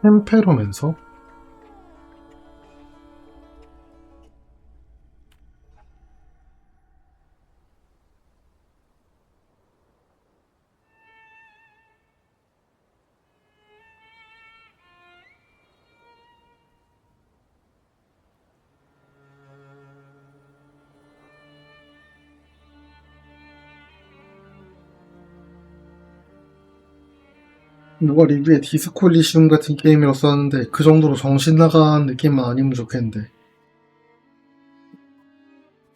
템페로면서? 누가 리뷰에 디스콜리시움 같은 게임이라고 썼는데 그 정도로 정신 나간 느낌만 아니면 좋겠는데.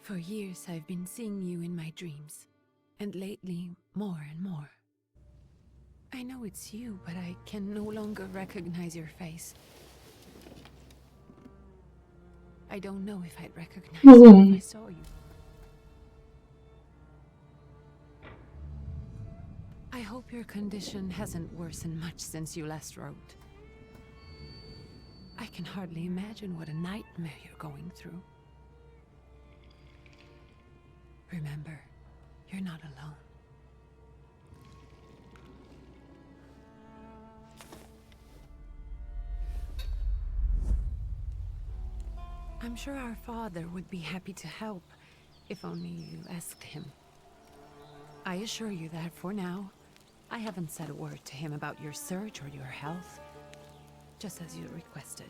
For years I've been seeing you in my dreams, and lately more and more. I know it's you, but I can no longer recognize your face. I don't know if I'd recognize you if I saw you. I hope your condition hasn't worsened much since you last wrote. I can hardly imagine what a nightmare you're going through. Remember, you're not alone. I'm sure our father would be happy to help, if only you asked him. I assure you that for now, I haven't said a word to him about your search or your health, just as you requested.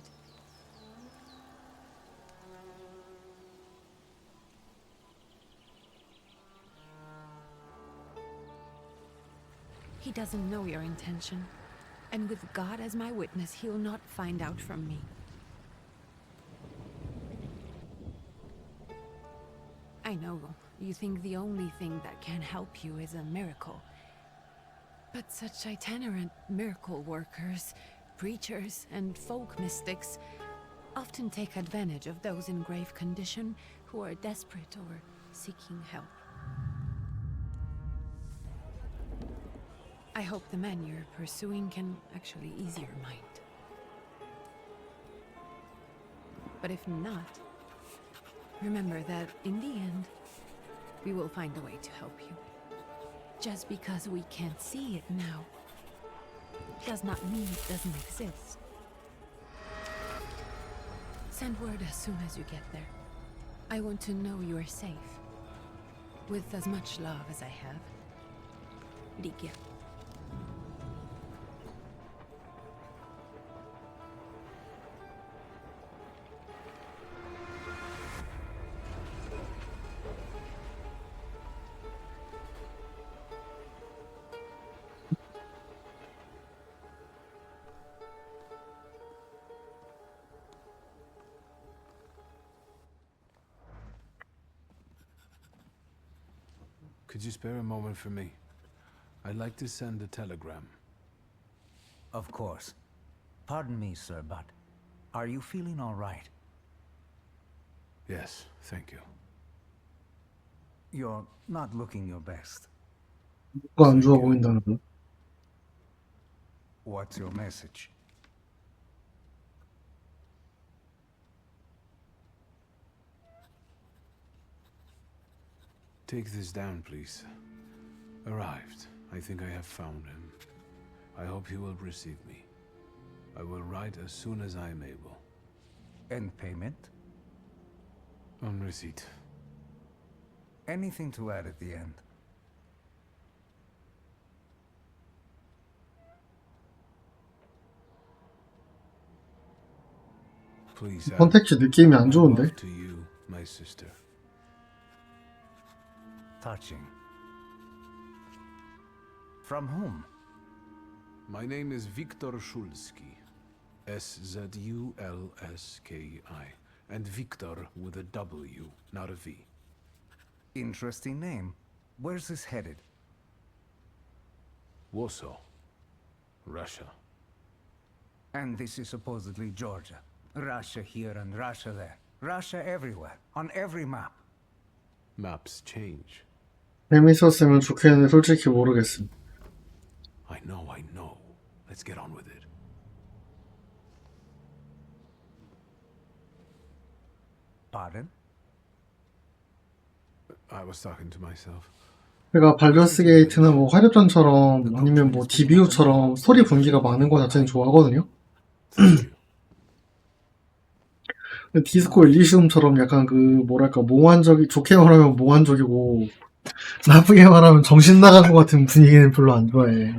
He doesn't know your intention, and with God as my witness, he'll not find out from me. I know you think the only thing that can help you is a miracle. But such itinerant miracle workers, preachers, and folk mystics often take advantage of those in grave condition who are desperate or seeking help. I hope the man you're pursuing can actually ease your mind. But if not, remember that in the end, we will find a way to help you. Just because we can't see it now does not mean it doesn't exist. Send word as soon as you get there. I want to know you are safe. With as much love as I have. Ligia. Could you spare a moment for me? I'd like to send a telegram. Of course. Pardon me, sir, but are you feeling all right? Yes, thank you. You're not looking your best. 뭐가 안 좋아 보인다는 거. What's your message? Take this down, please. Arrived. I think I have found him. I hope he will receive me. I will write as soon as I am able. And payment? On receipt. Anything to add at the end? Please add 컨택트 느낌이 안 my 좋은데? love to you, my sister. Touching. From whom? My name is Viktor Szulski. Szulski. And Viktor with a W, not a V. Interesting name. Where's this headed? Warsaw. Russia. And this is supposedly Georgia. Russia here and Russia there. Russia everywhere. On every map. Maps change. 재밌었으면 좋겠는데 솔직히 모르겠음. I know. Let's get on with it. Pardon? I was talking to myself. 그러니까 발더스 게이트는 뭐 화력전처럼 아니면 뭐 DBU처럼 스토리 분기가 많은 거 자체는 좋아하거든요. Thank you. 디스코 일리시움처럼 약간 그 뭐랄까 몽환적이 좋게 말하면 몽환적이고 나쁘게 말하면 정신 나간 것 같은 분위기는 별로 안 좋아해.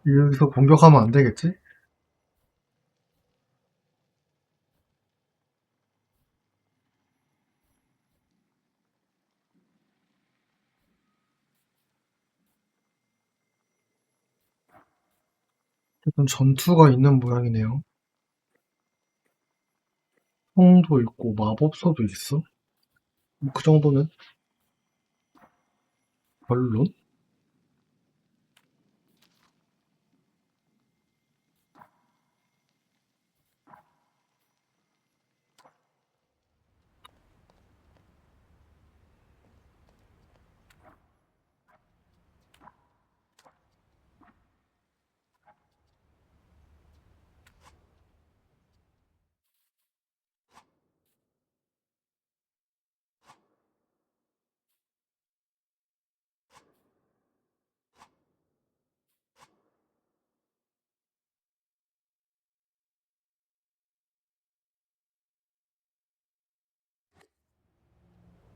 여기서 공격하면 안 되겠지? 일단 전투가 있는 모양이네요. 총도 있고 마법서도 있어. 뭐 그 정도는 별론?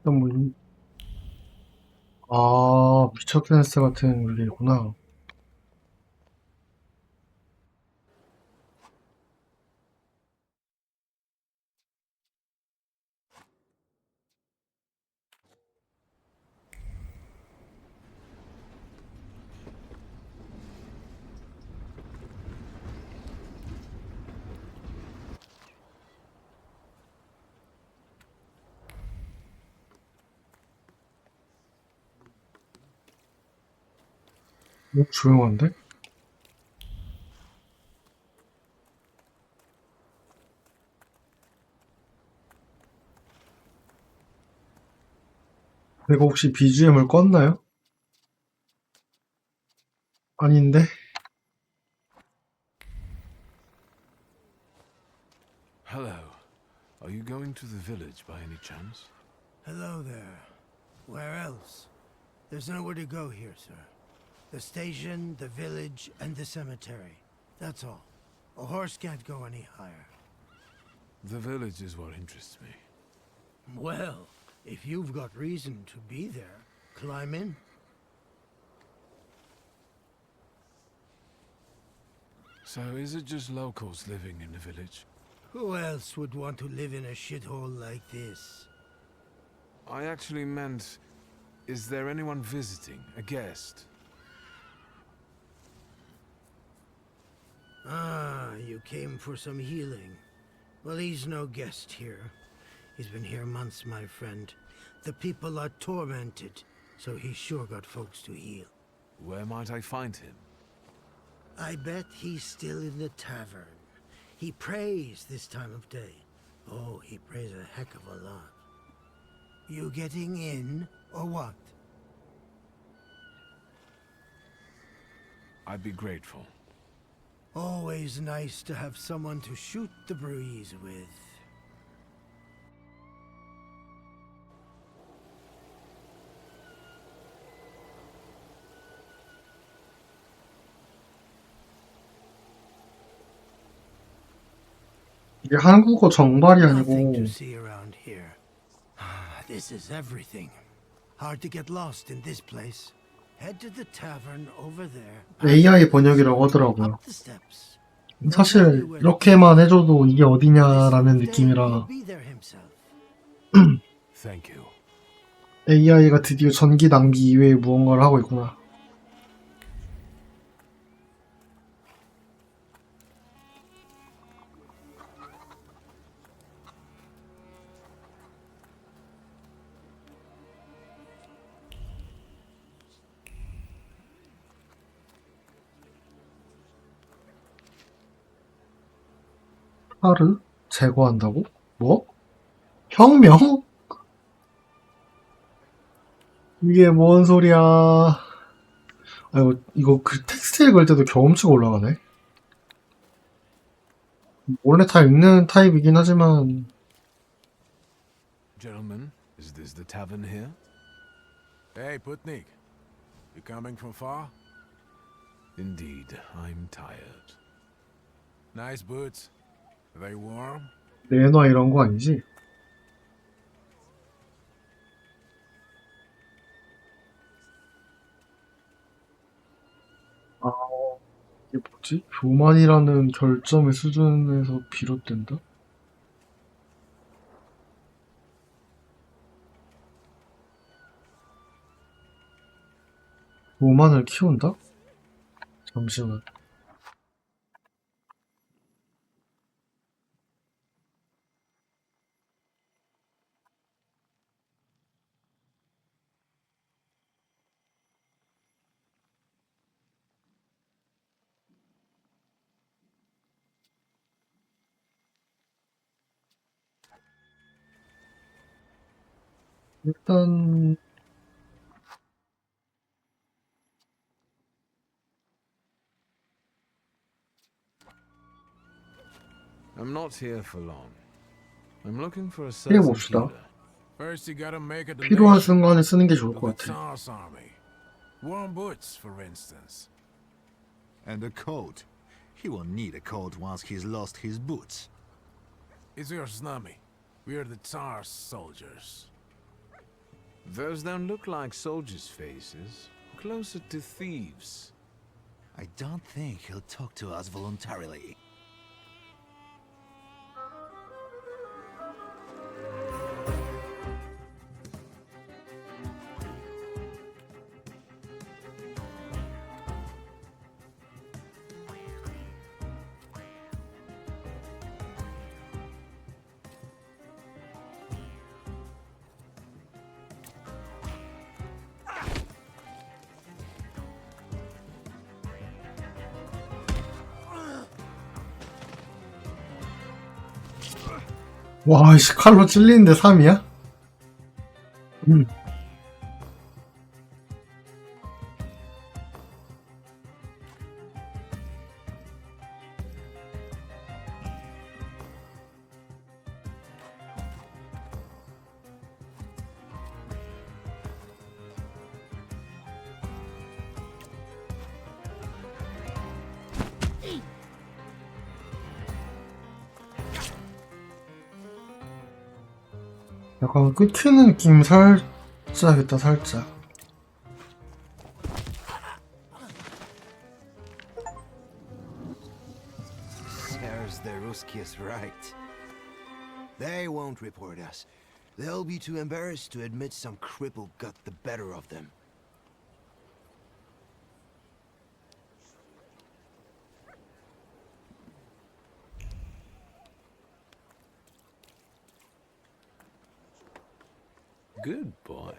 일단 뭐 미처댄스 같은 게 있구나. 조용한데? '내가 혹시 BGM을 껐나요?' 아닌데? Hello. Are you going to the village by any chance? Hello there. Where else? There's nowhere to go here, sir. The station, the village, and the cemetery. That's all. A horse can't go any higher. The village is what interests me. Well, if you've got reason to be there, climb in. So is it just locals living in the village? Who else would want to live in a shithole like this? I actually meant, is there anyone visiting, a guest? Ah, you came for some healing. Well, he's no guest here. He's been here months, my friend. The people are tormented, so he's sure got folks to heal. Where might I find him? I bet he's still in the tavern. He prays this time of day. Oh, he prays a heck of a lot. You getting in, or what? I'd be grateful. Always nice to have someone to shoot the breeze with. 이게 한국어 정발이 Nothing 아니고 to see around here. This is everything. Hard to get lost in this place. Head to the tavern over there. AI 번역이라고 하더라고요. Up the steps. 사실 이렇게만 해줘도 이게 어디냐라는 This day, 느낌이라 he'll be there himself. Thank you. AI가 드디어 전기 낭비 이외에 무언가를 하고 있구나. 하르? 제거한다고? 뭐? 혁명? 이게 뭔 소리야. 아이고, 이거 그 텍스트 읽을 때도 경험치가 올라가네. 원래 다 읽는 타입이긴 하지만, Gentlemen, is this the tavern here? Hey, Putnik. You coming from far? Indeed, I'm tired. Nice boots. Are they warm? 내놔 이런 거 아니지? 아, 이게 뭐지? 교만이라는 결점의 수준에서 비롯된다? 교만을 키운다? 잠시만. 일단, I'm not here for long. I'm looking for a certain 해봅시다. healer. First, you gotta make a 필요한 donation 순간에 쓰는 게 좋을 to 것 the 같아. Tsar's army. Warm boots, for instance. And a coat. He won't need a coat once he's lost his boots. It's your snummy. We are the Tsar's soldiers. Those don't look like soldiers' faces. Closer to thieves. I don't think he'll talk to us voluntarily. 와, 씨, 칼로 찔리는데 3이야? 약간 끊기는 느낌 살짝 있다, 살짝. There's the Ruskies right. They won't report us. They'll be too embarrassed to admit some cripple got the better of them. Good boy.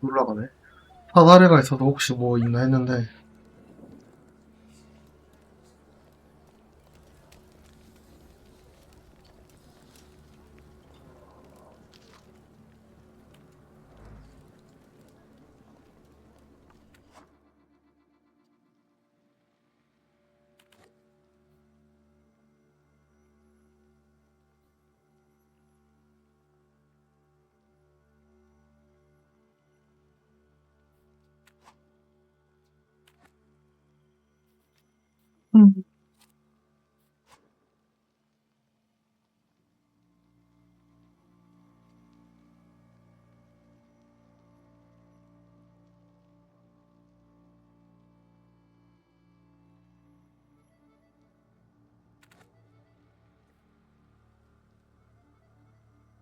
올라가네. 사다리가 있어서 혹시 뭐 있나 했는데.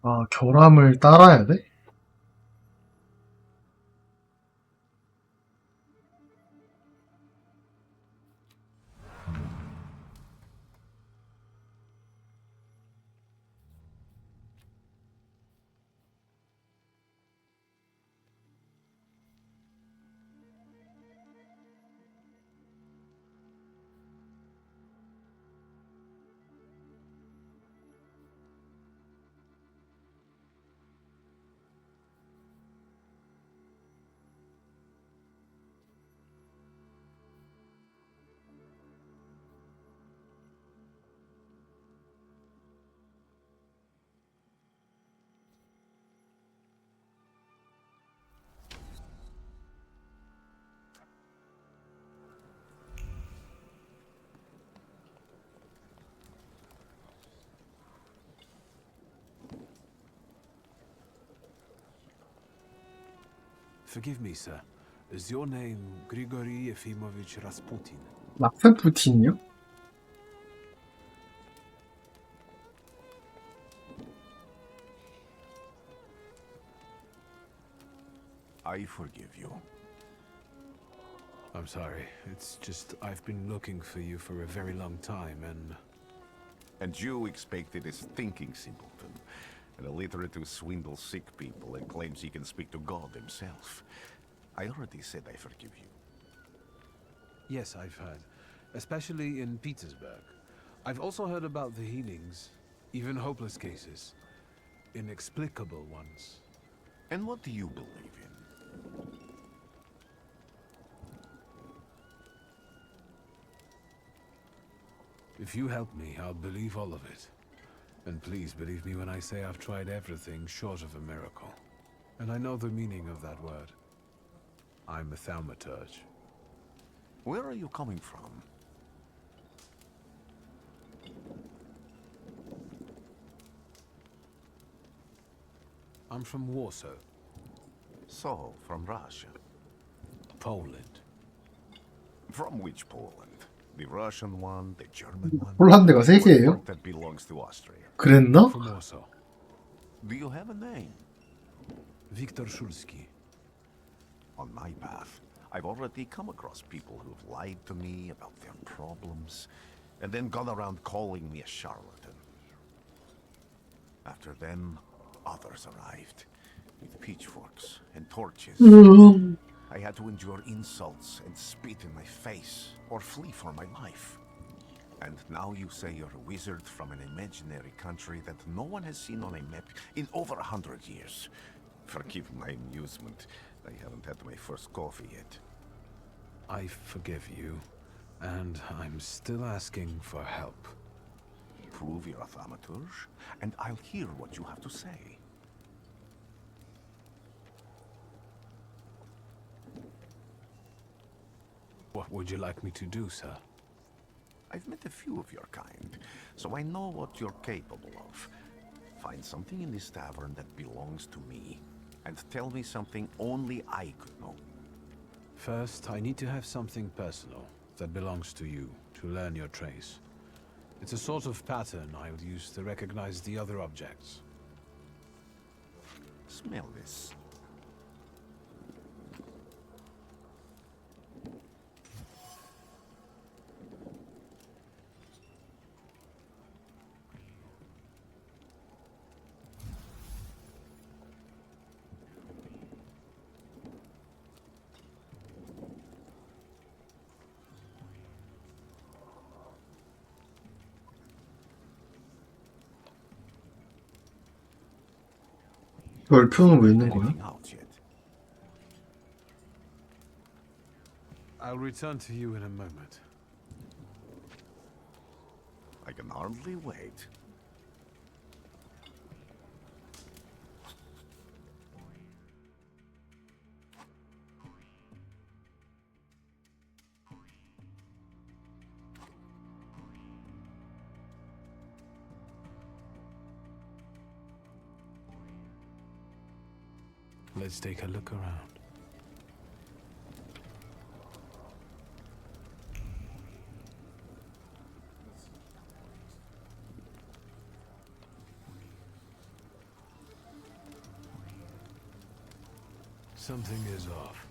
아, 결함을 따라야 돼? Forgive me, sir. Is your name Grigory Yefimovich Rasputin? 라스푸틴이요? I forgive you. I'm sorry. It's just I've been looking for you for a very long time, and And you expected a thinking simpleton, an illiterate who swindles sick people and claims he can speak to God himself. I already said I forgive you. yes, I've heard, especially in Petersburg. I've also heard about the healings, even hopeless cases, inexplicable ones. And what do you believe in? If you help me, I'll believe all of it. And please believe me when I say I've tried everything short of a miracle. And I know the meaning of that word. I'm a thaumaturge. Where are you coming from? I'm from Warsaw, So, from Russia. Poland. From which Poland? The Russian one, the German one? 폴란드가 세 Or the 개예요? part that belongs to Austria? 그랬나? From Warsaw. Do you have a name? Viktor Szulski. On my path, I've already come across people who've lied to me about their problems, and then gone around calling me a charlatan. After them, others arrived, with pitchforks and torches. I had to endure insults and spit in my face, or flee for my life. And now you say you're a wizard from an imaginary country that no one has seen on a map in over 100 years. Forgive my amusement. I haven't had my first coffee yet. I forgive you, and I'm still asking for help. Prove you're a thaumaturge, and I'll hear what you have to say. What would you like me to do, sir? I've met a few of your kind, so I know what you're capable of. Find something in this tavern that belongs to me, and tell me something only I could know. First, I need to have something personal that belongs to you to learn your trace. It's a sort of pattern I would use to recognize the other objects. Smell this. 별표는 왜 있는 거야? Anything out yet? I'll return to you in a moment. I can hardly wait. Let's take a look around. Something is off.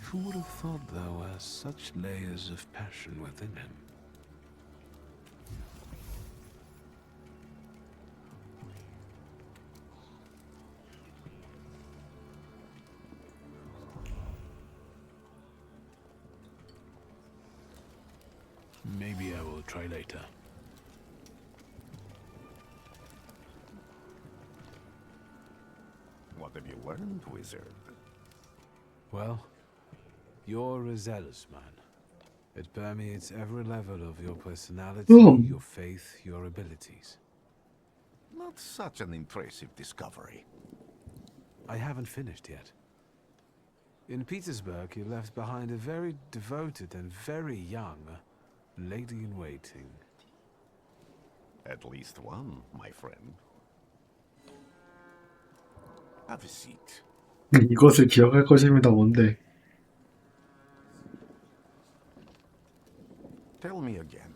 Who would have thought there were such layers of passion within him? Maybe I will try later. What have you learned, wizard? Well, you're a zealous man. It permeates every level of your personality, your faith, your abilities. Not such an impressive discovery. I haven't finished yet. In Petersburg, he left behind a very devoted and very young lady-in-waiting. At least one, my friend. Have a seat. 이것을 기억할 것입니다. 뭔데? Tell me again,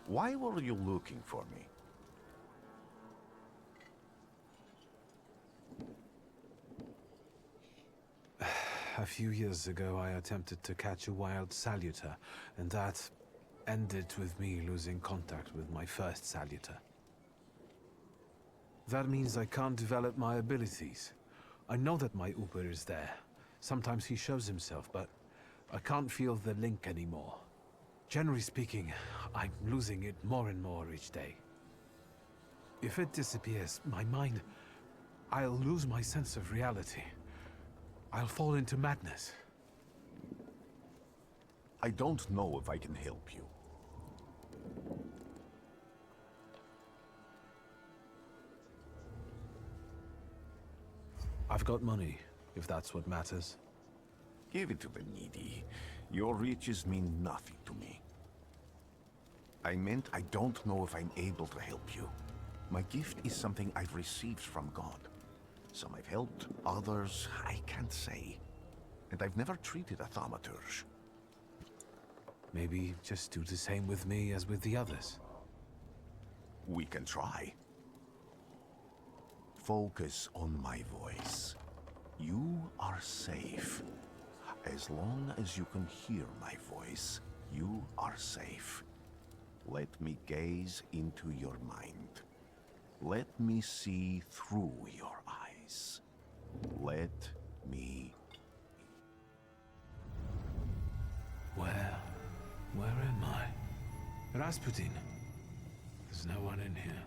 why were you looking for me? A few years ago, I attempted to catch a wild saluter, and that ended with me losing contact with my first saluter. That means I can't develop my abilities. I know that my Uber is there. Sometimes he shows himself, but I can't feel the link anymore. Generally speaking, I'm losing it more and more each day. If it disappears, my mind... I'll lose my sense of reality. I'll fall into madness. I don't know if I can help you. I've got money, if that's what matters. Give it to the needy. Your riches mean nothing to me. I meant I don't know if I'm able to help you. My gift is something I've received from God. Some I've helped, others I can't say. And I've never treated a thaumaturge. Maybe just do the same with me as with the others. We can try. Focus on my voice. You are safe. As long as you can hear my voice, you are safe. Let me gaze into your mind. Let me see through your eyes. Let me... Where am I? Rasputin. There's no one in here.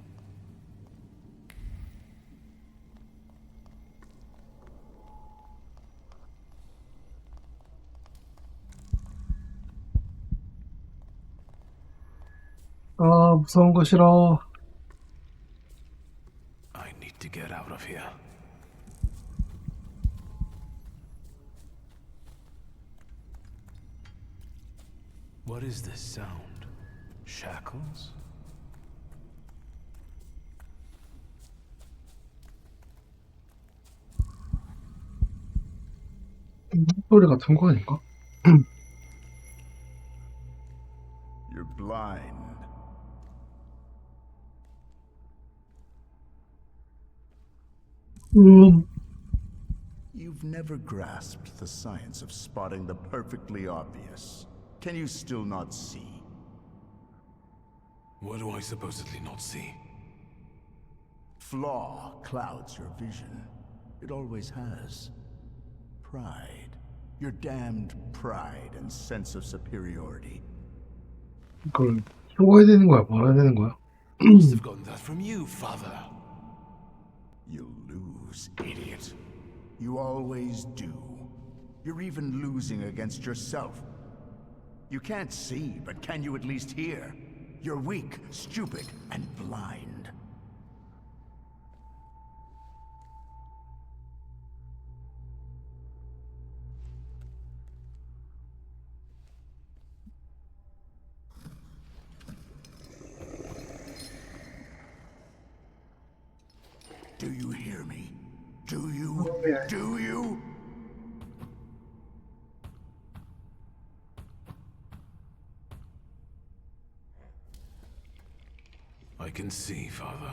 아, 무서운 거 싫어. I need to get out of here. What is this sound? Shackles? 소리 같은 거 아닌가? You're blind. You've never grasped the science of spotting the perfectly obvious. Can you still not see? What do I supposedly not see? Flaw clouds your vision. It always has. Pride. Your damned pride and sense of superiority. 이걸 쏘아야 되는 거야? 말아야 되는 거야? Must have gotten that from you, father. You'll lose, idiot. You always do. You're even losing against yourself. You can't see, but can you at least hear? You're weak, stupid, and blind. Do you hear me? Do you? Do you? I can see, father.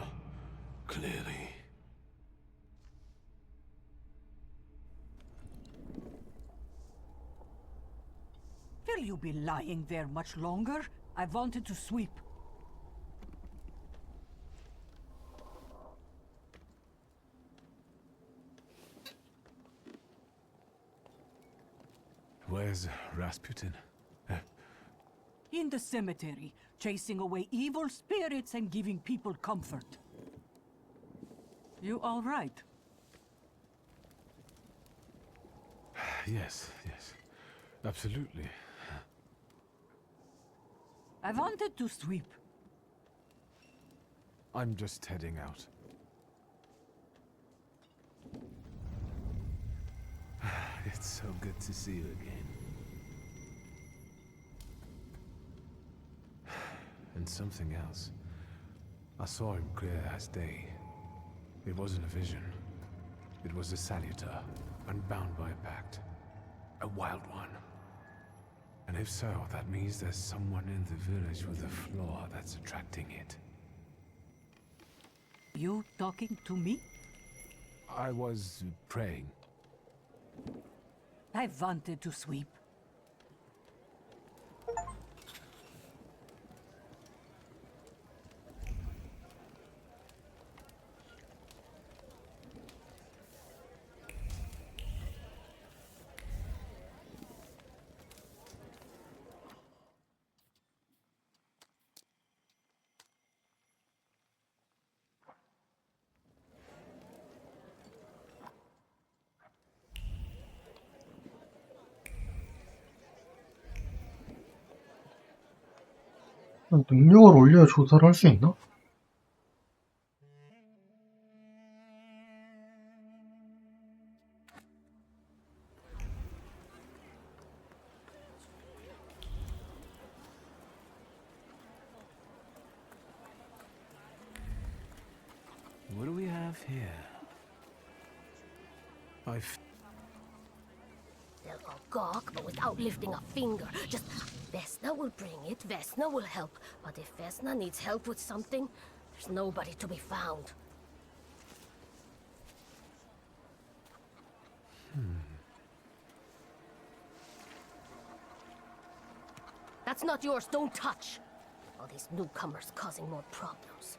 Clearly. Will you be lying there much longer? I wanted to sweep. Where's Rasputin? In the cemetery, chasing away evil spirits and giving people comfort. You all right? Yes. Absolutely. I wanted to sweep. I'm just heading out. It's so good to see you again. And something else. I saw him clear as day. It wasn't a vision. It was a saluter, unbound by a pact. A wild one. And if so, that means there's someone in the village with a flaw that's attracting it. You talking to me? I was praying. I wanted to sweep. 능력을 올려야 조사를 할 수 있나? What do we have here? They'll go gawk, but without lifting a finger. Just, Vesna will bring it, Vesna will help. But if Vesna needs help with something, there's nobody to be found. That's not yours, don't touch! All these newcomers causing more problems.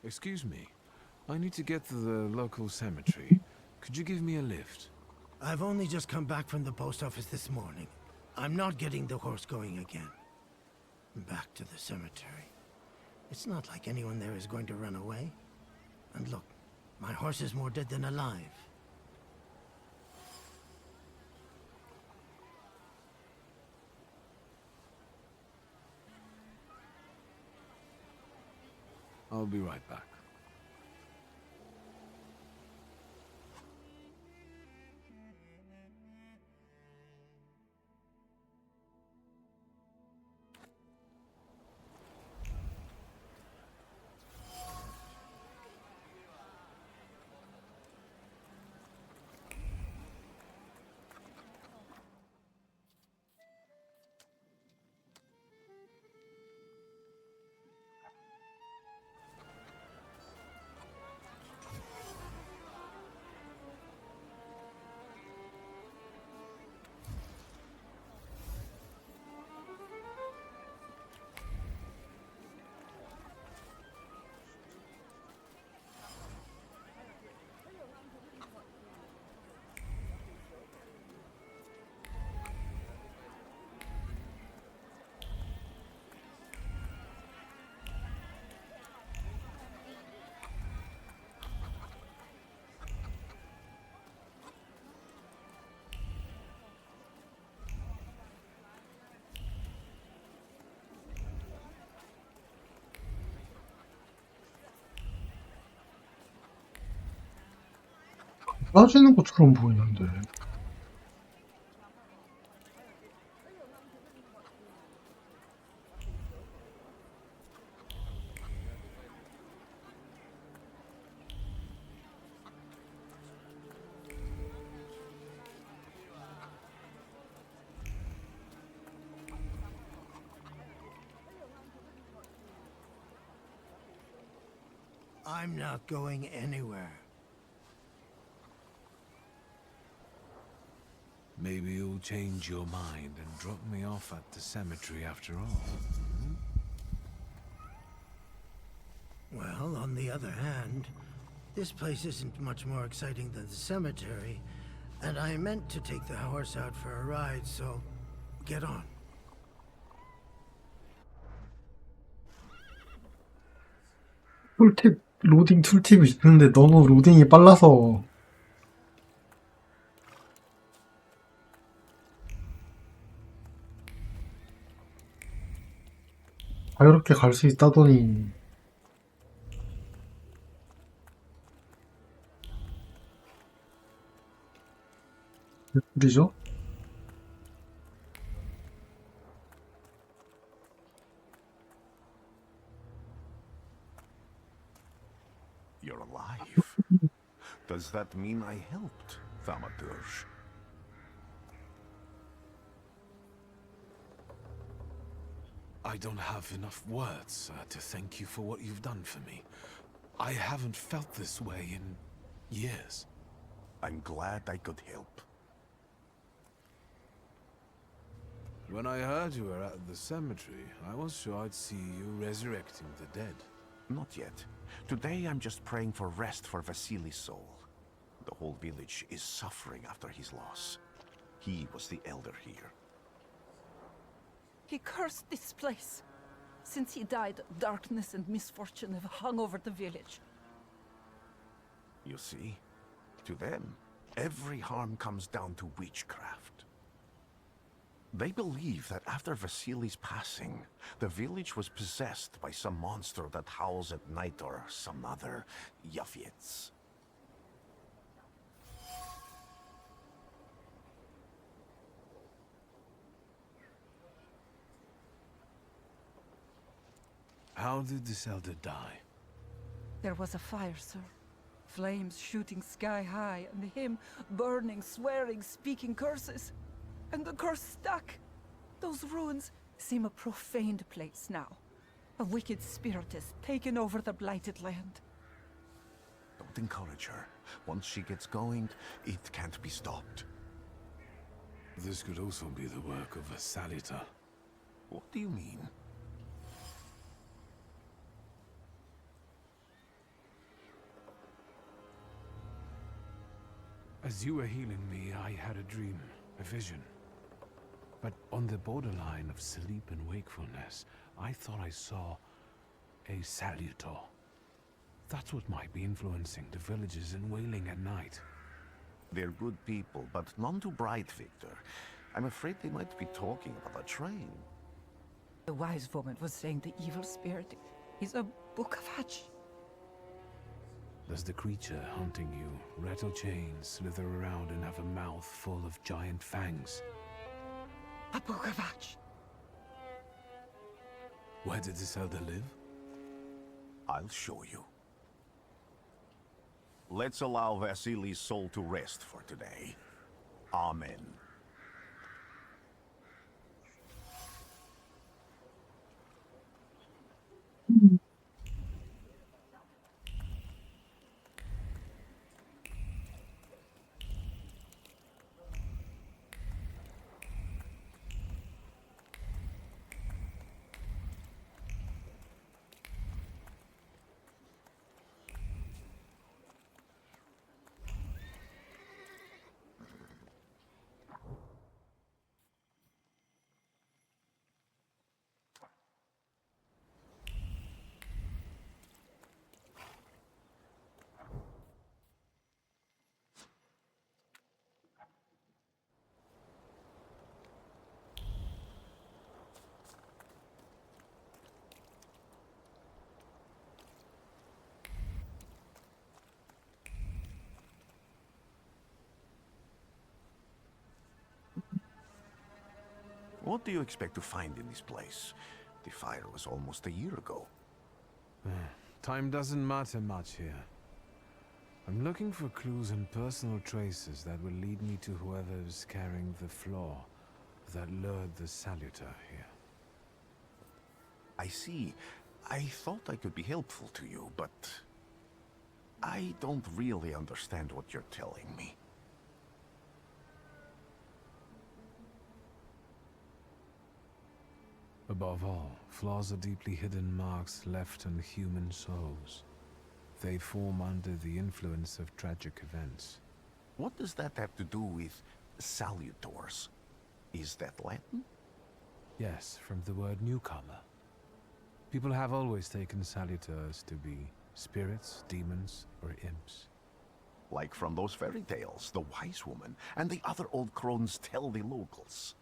Excuse me. I need to get to the local cemetery. Could you give me a lift? I've only just come back from the post office this morning. I'm not getting the horse going again. Back to the cemetery. It's not like anyone there is going to run away. And look, my horse is more dead than alive. I'll be right back. 빠지는 것처럼 보이는데. I'm not going anywhere. Maybe you'll change your mind and drop me off at the cemetery after all. Well, on the other hand, this place isn't much more exciting than the cemetery, and I meant to take the horse out for a ride, so get on. 툴팁, 로딩 툴팁이 있는데 너무 로딩이 빨라서 자유롭게 갈 수 있다더니 몇 줄이죠? You're alive. Does that mean I helped, Thaumaturge? I don't have enough words to thank you for what you've done for me. I haven't felt this way in years. I'm glad I could help. When I heard you were at the cemetery, I was sure I'd see you resurrecting the dead. Not yet. Today I'm just praying for rest for Vasily's soul. The whole village is suffering after his loss. He was the elder here. He cursed this place. Since he died, darkness and misfortune have hung over the village. You see? To them, every harm comes down to witchcraft. They believe that after Vasily's passing, the village was possessed by some monster that howls at night or some other Yafiets. How did this elder die? There was a fire, sir. Flames shooting sky high, and him burning, swearing, speaking curses. And the curse stuck. Those ruins seem a profaned place now. A wicked spirit has taken over the blighted land. Don't encourage her. Once she gets going, it can't be stopped. This could also be the work of a Salita. What do you mean? As you were healing me, I had a dream, a vision. But on the borderline of sleep and wakefulness, I thought I saw a Salutor. That's what might be influencing the villagers in Wailing at night. They're good people, but none too bright, Victor. I'm afraid they might be talking about a train. The wise woman was saying the evil spirit is a book of hatch. Does the creature hunting you rattle chains, slither around, and have a mouth full of giant fangs? A book of hatch. Where did this elder live? I'll show you. Let's allow Vasily's soul to rest for today. Amen. What do you expect to find in this place? The fire was almost a year ago. Time doesn't matter much here. I'm looking for clues and personal traces that will lead me to whoever's carrying the flaw that lured the Salutor here. I see. I thought I could be helpful to you, but I don't really understand what you're telling me. Above all, flaws are deeply hidden marks left on human souls. They form under the influence of tragic events. What does that have to do with salutors? Is that Latin? Yes, from the word newcomer. People have always taken salutors to be spirits, demons, or imps. Like from those fairy tales, the wise woman and the other old crones tell the locals.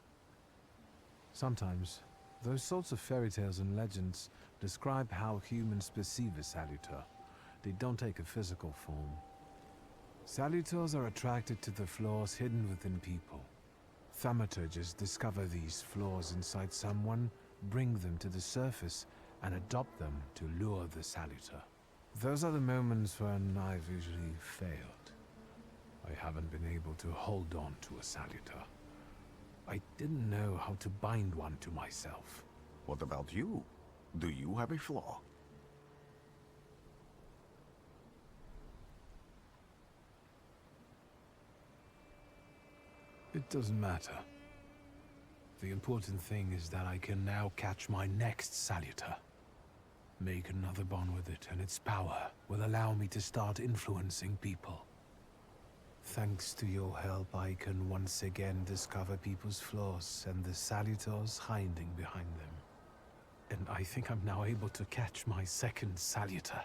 Sometimes, those sorts of fairy tales and legends describe how humans perceive a salutor. They don't take a physical form. Salutors are attracted to the flaws hidden within people. Thaumaturges discover these flaws inside someone, bring them to the surface, and adopt them to lure the salutor. Those are the moments when I've usually failed. I haven't been able to hold on to a salutor. I didn't know how to bind one to myself. What about you? Do you have a flaw? It doesn't matter. The important thing is that I can now catch my next salutor. Make another bond with it, and its power will allow me to start influencing people. Thanks to your help, I can once again discover people's flaws and the salutors hiding behind them. And I think I'm now able to catch my second salutor.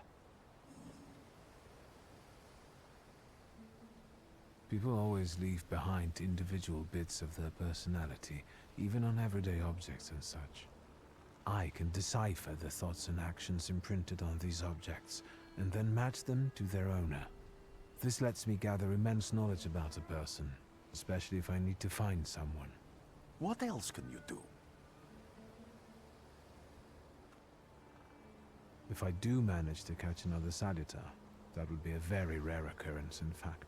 People always leave behind individual bits of their personality, even on everyday objects and such. I can decipher the thoughts and actions imprinted on these objects, and then match them to their owner. This lets me gather immense knowledge about a person, especially if I need to find someone. What else can you do? If I do manage to catch another salutor, that would be a very rare occurrence, in fact.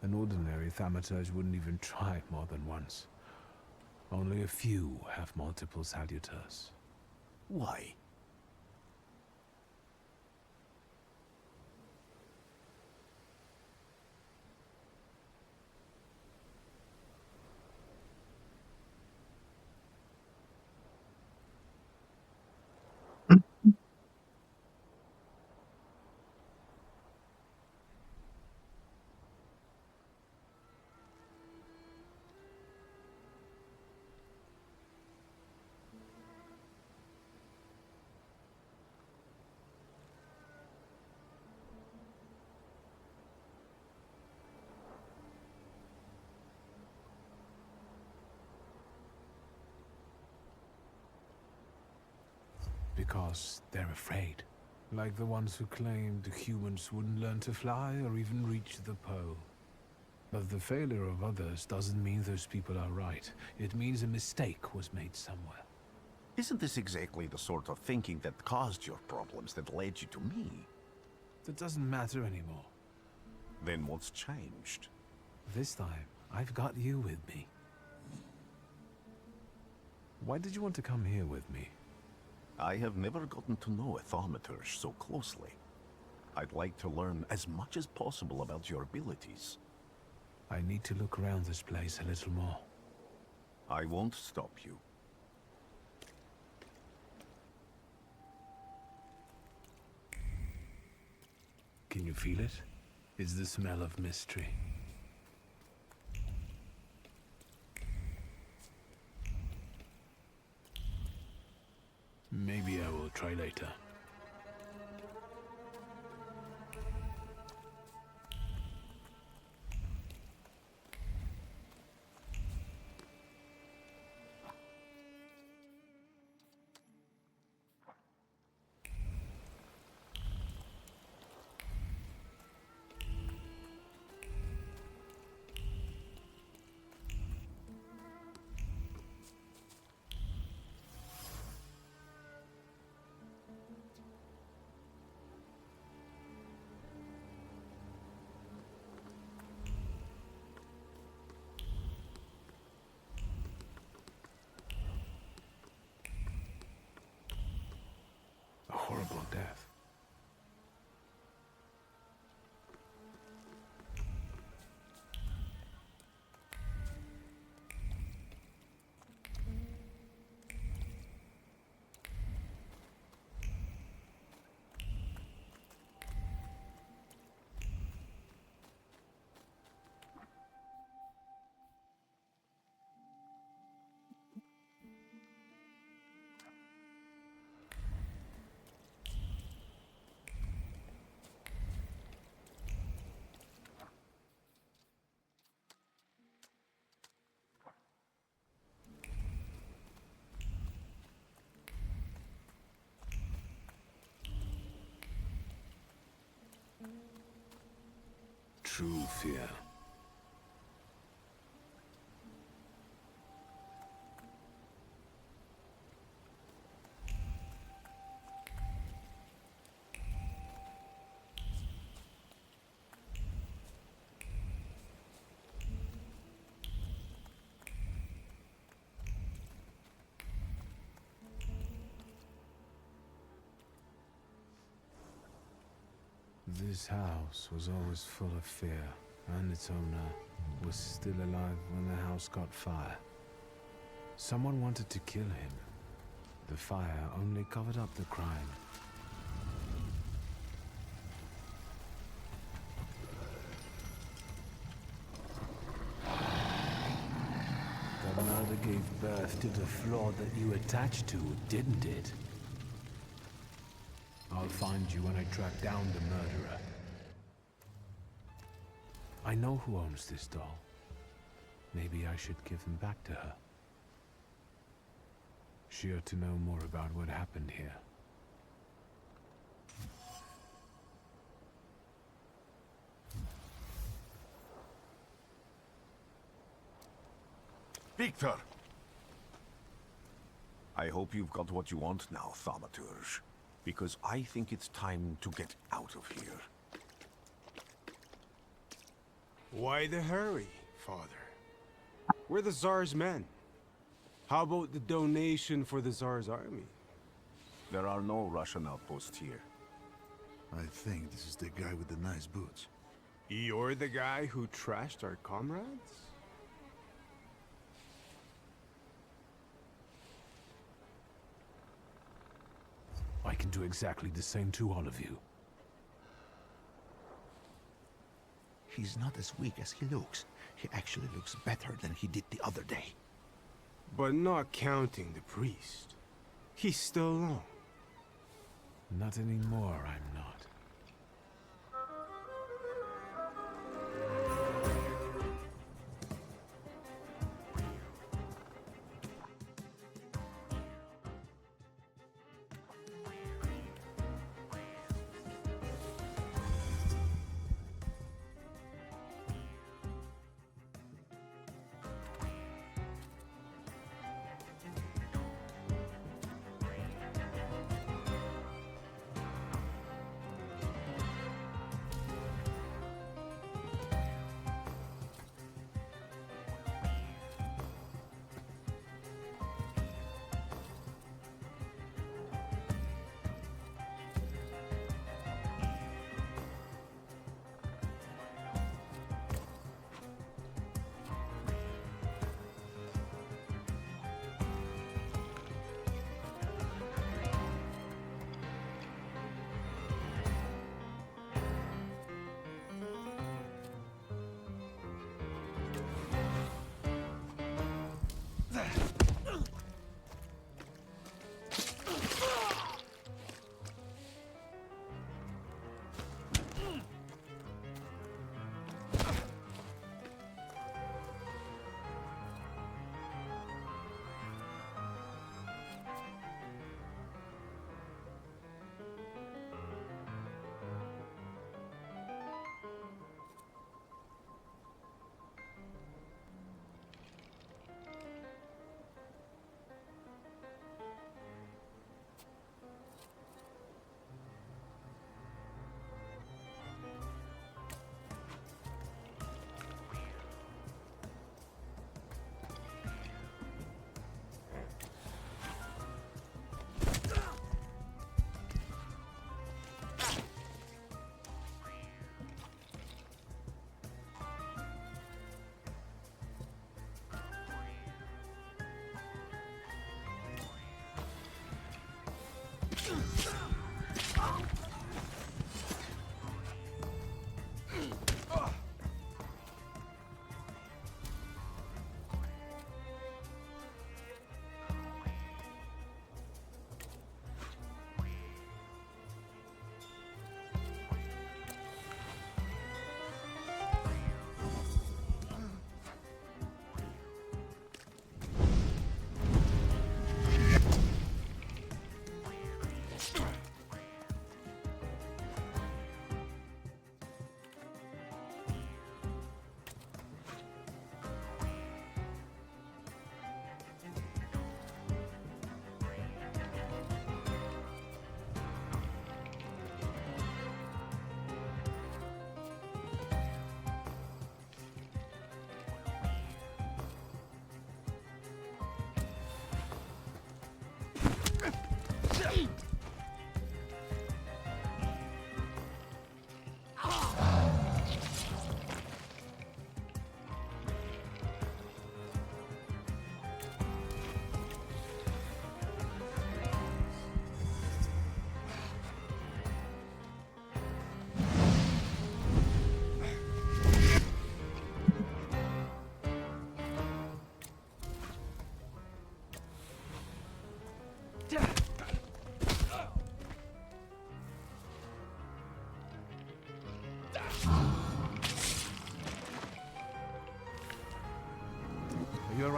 An ordinary thaumaturge wouldn't even try more than once. Only a few have multiple salutors. Why? Because they're afraid. Like the ones who claimed humans wouldn't learn to fly or even reach the pole. But the failure of others doesn't mean those people are right. It means a mistake was made somewhere. Isn't this exactly the sort of thinking that caused your problems that led you to me? That doesn't matter anymore. Then what's changed? This time, I've got you with me. Why did you want to come here with me? I have never gotten to know a thaumaturge so closely. I'd like to learn as much as possible about your abilities. I need to look around this place a little more. I won't stop you. Can you feel it? It's the smell of mystery. Maybe I will try later. horrible death. True fear. This house was always full of fear, and its owner was still alive when the house got fire. Someone wanted to kill him. The fire only covered up the crime. The murder gave birth to the flaw that you attached to, didn't it? I'll find you when I track down the murderer. I know who owns this doll. Maybe I should give him back to her. She ought to know more about what happened here. Victor! I hope you've got what you want now, 쏘마터지. Because I think it's time to get out of here. Why the hurry, Father? We're the Tsar's men. How about the donation for the Tsar's army? There are no Russian outposts here. I think this is the guy with the nice boots. You're the guy who trashed our comrades? I can do exactly the same to all of you. He's not as weak as he looks. He actually looks better than he did the other day. But not counting the priest. He's still alone. Not anymore, I'm not.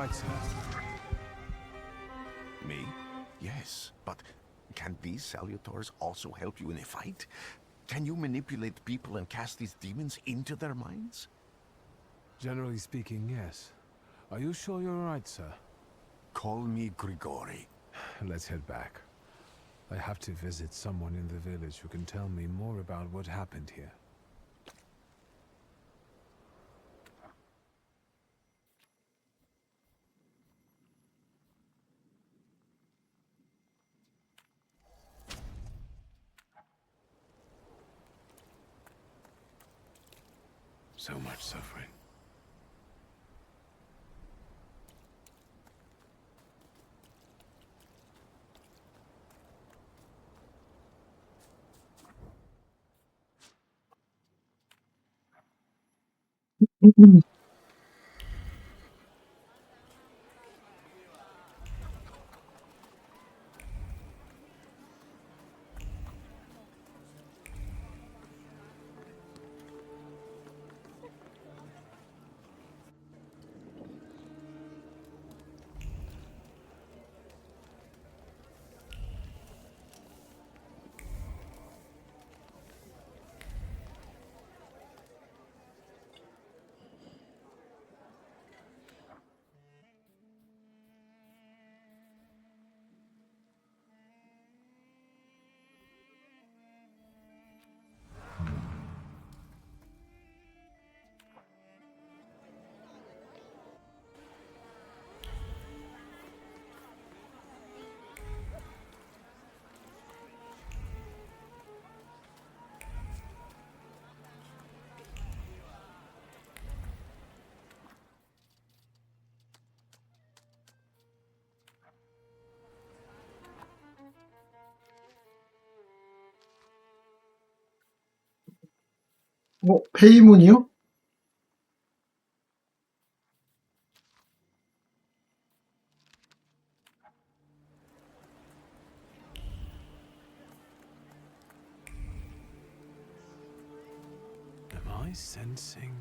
right, sir. Me? Yes, but can these salutors also help you in a fight? Can you manipulate people and cast these demons into their minds? Generally speaking, yes. Are you sure you're right, sir? Call me Grigori. Let's head back. I have to visit someone in the village who can tell me more about what happened here. So much suffering. 페이문이요? Am I sensing?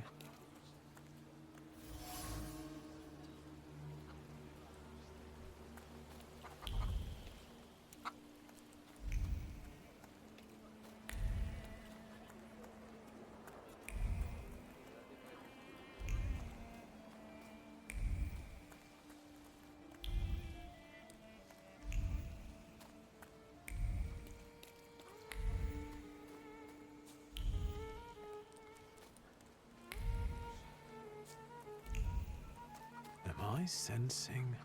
Am I sensing?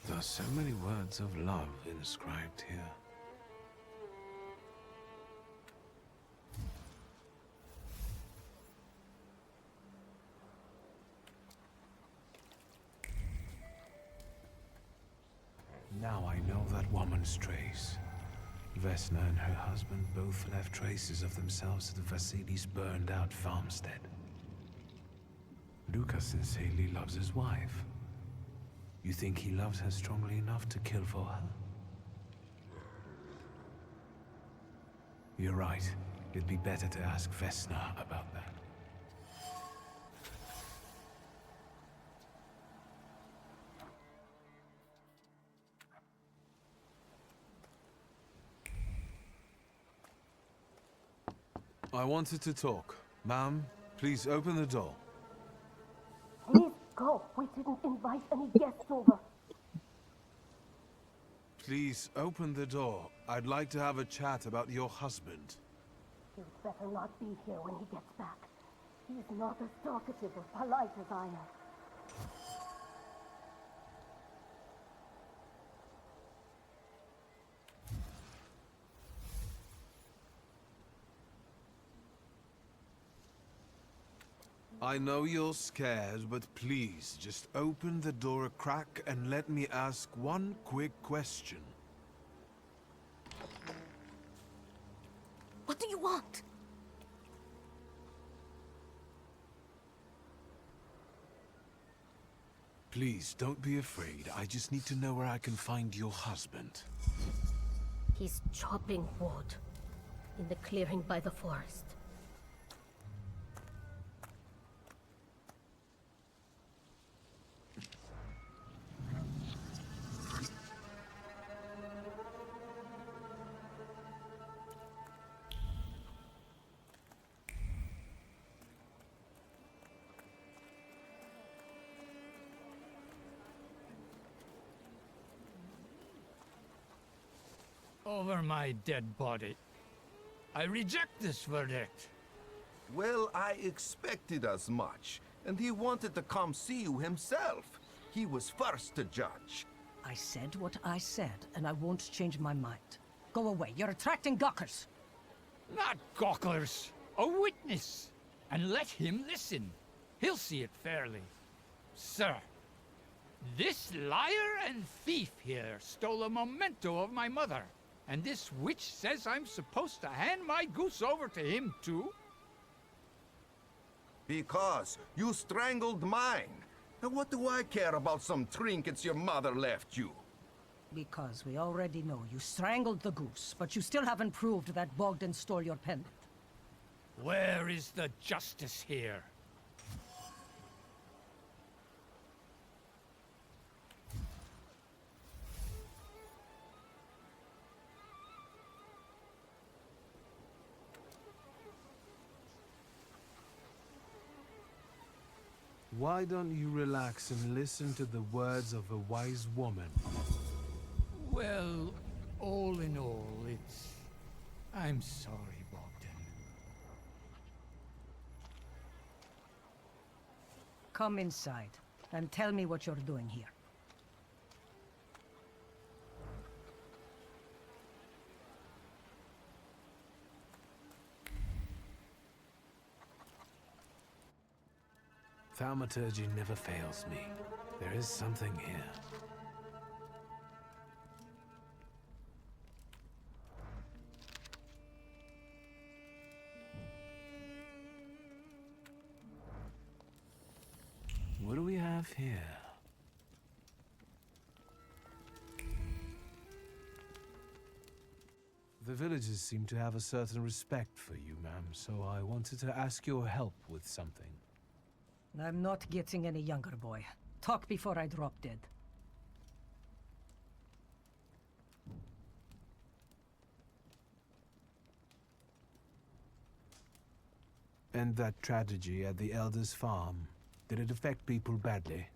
There are so many words of love inscribed here. Now I know that woman's trace. Vesna and her husband both left traces of themselves at Vasily's burned-out farmstead. Lucas sincerely loves his wife. You think he loves her strongly enough to kill for her? You're right. It'd be better to ask Vesna about that. I wanted to talk. Ma'am, please open the door. Please go. We didn't invite any guests over. Please open the door. I'd like to have a chat about your husband. You'd better not be here when he gets back. He's not as talkative or polite as I am. I know you're scared, but please, just open the door a crack and let me ask one quick question. What do you want? Please, don't be afraid. I just need to know where I can find your husband. He's chopping wood in the clearing by the forest. over my dead body. I reject this verdict. Well, I expected as much, and he wanted to come see you himself. He was first to judge. I said what I said, and I won't change my mind. Go away. You're attracting gawkers. Not gawkers, a witness. And let him listen. He'll see it fairly. Sir, this liar and thief here stole a memento of my mother. And this witch says I'm supposed to hand my goose over to him too? Because you strangled mine. And what do I care about some trinkets your mother left you? Because we already know you strangled the goose, but you still haven't proved that Bogdan stole your pendant. Where is the justice here? Why don't you relax and listen to the words of a wise woman? Well, all in all, I'm sorry, Bogdan. Come inside, and tell me what you're doing here. Thaumaturgy never fails me. There is something here. What do we have here? The villagers seem to have a certain respect for you, ma'am, so I wanted to ask your help with something. I'm not getting any younger, boy. Talk before I drop dead. And that tragedy at the Elder's farm, did it affect people badly?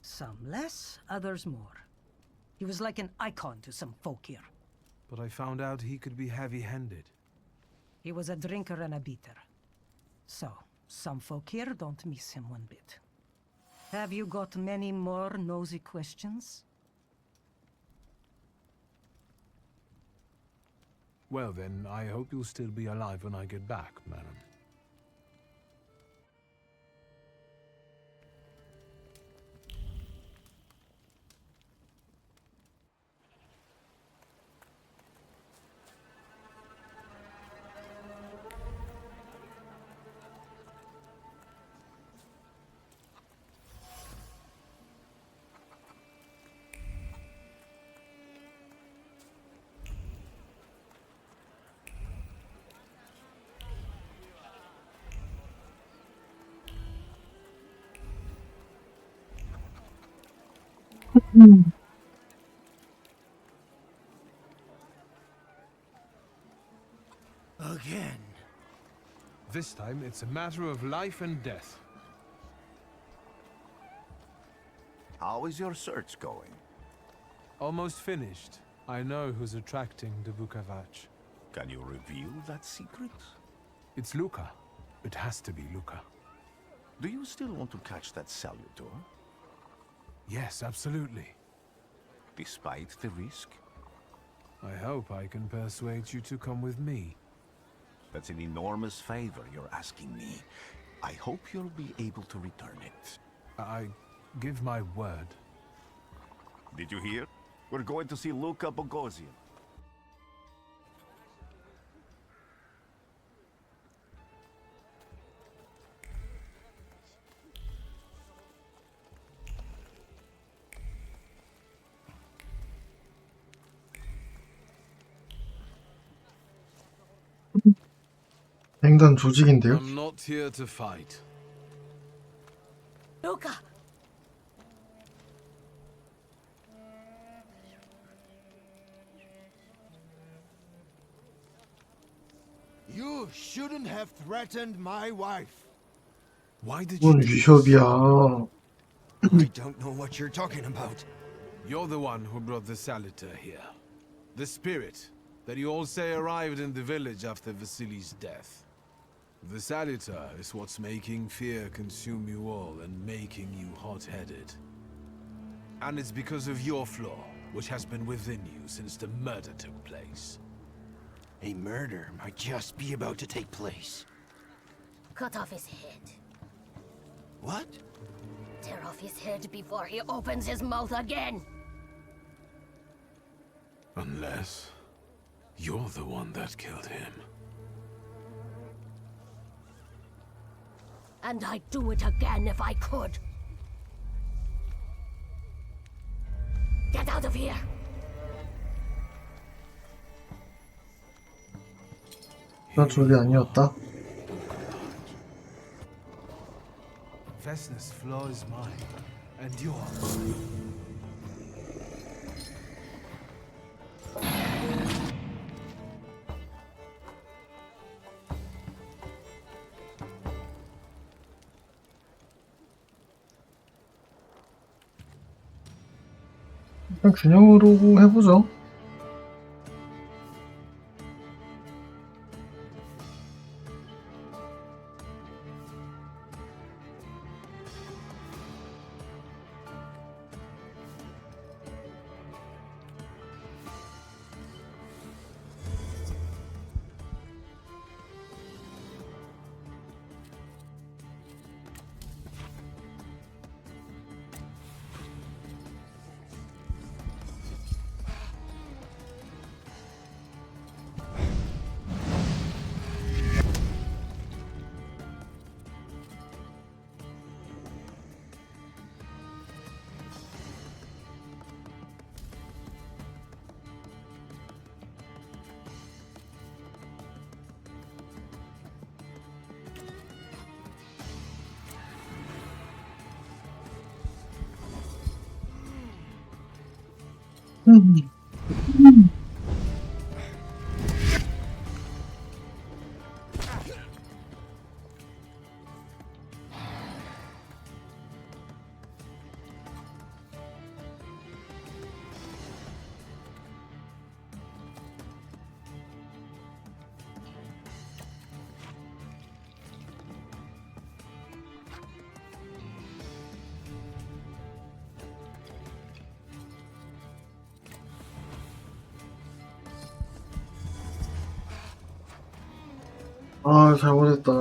Some less, others more. He was like an icon to some folk here. But I found out he could be heavy-handed. He was a drinker and a beater. So, some folk here don't miss him one bit. Have you got many more nosy questions? Well then, I hope you'll still be alive when I get back, madam. Again. This time, it's a matter of life and death. How is your search going? Almost finished. I know who's attracting the Vukovac. Can you reveal that secret? It's Luca. It has to be Luca. Do you still want to catch that Salutor? Yes, absolutely. Despite the risk? I hope I can persuade you to come with me. That's an enormous favor you're asking me. I hope you'll be able to return it. I give my word. Did you hear? We're going to see Luca Bogosian. 횡단 조직인데요? I'm not here to fight. Luca! You shouldn't have threatened my wife. Why did you 뭔 do this? 위협이야. I don't know what you're talking about. You're the one who brought the Salutor here. The spirit that you all say arrived in the village after Vasily's death. The Salutar is what's making fear consume you all and making you hot-headed. And it's because of your flaw, which has been within you since the murder took place. A murder might just be about to take place. Cut off his head. What? Tear off his head before he opens his mouth again. Unless you're the one that killed him. And I'd do it again if I could. Get out of here! 난 저게 아니었다. Vesna's flaw is mine, and you're mine. 일단 균형으로 해보죠. 아, 잘못했다.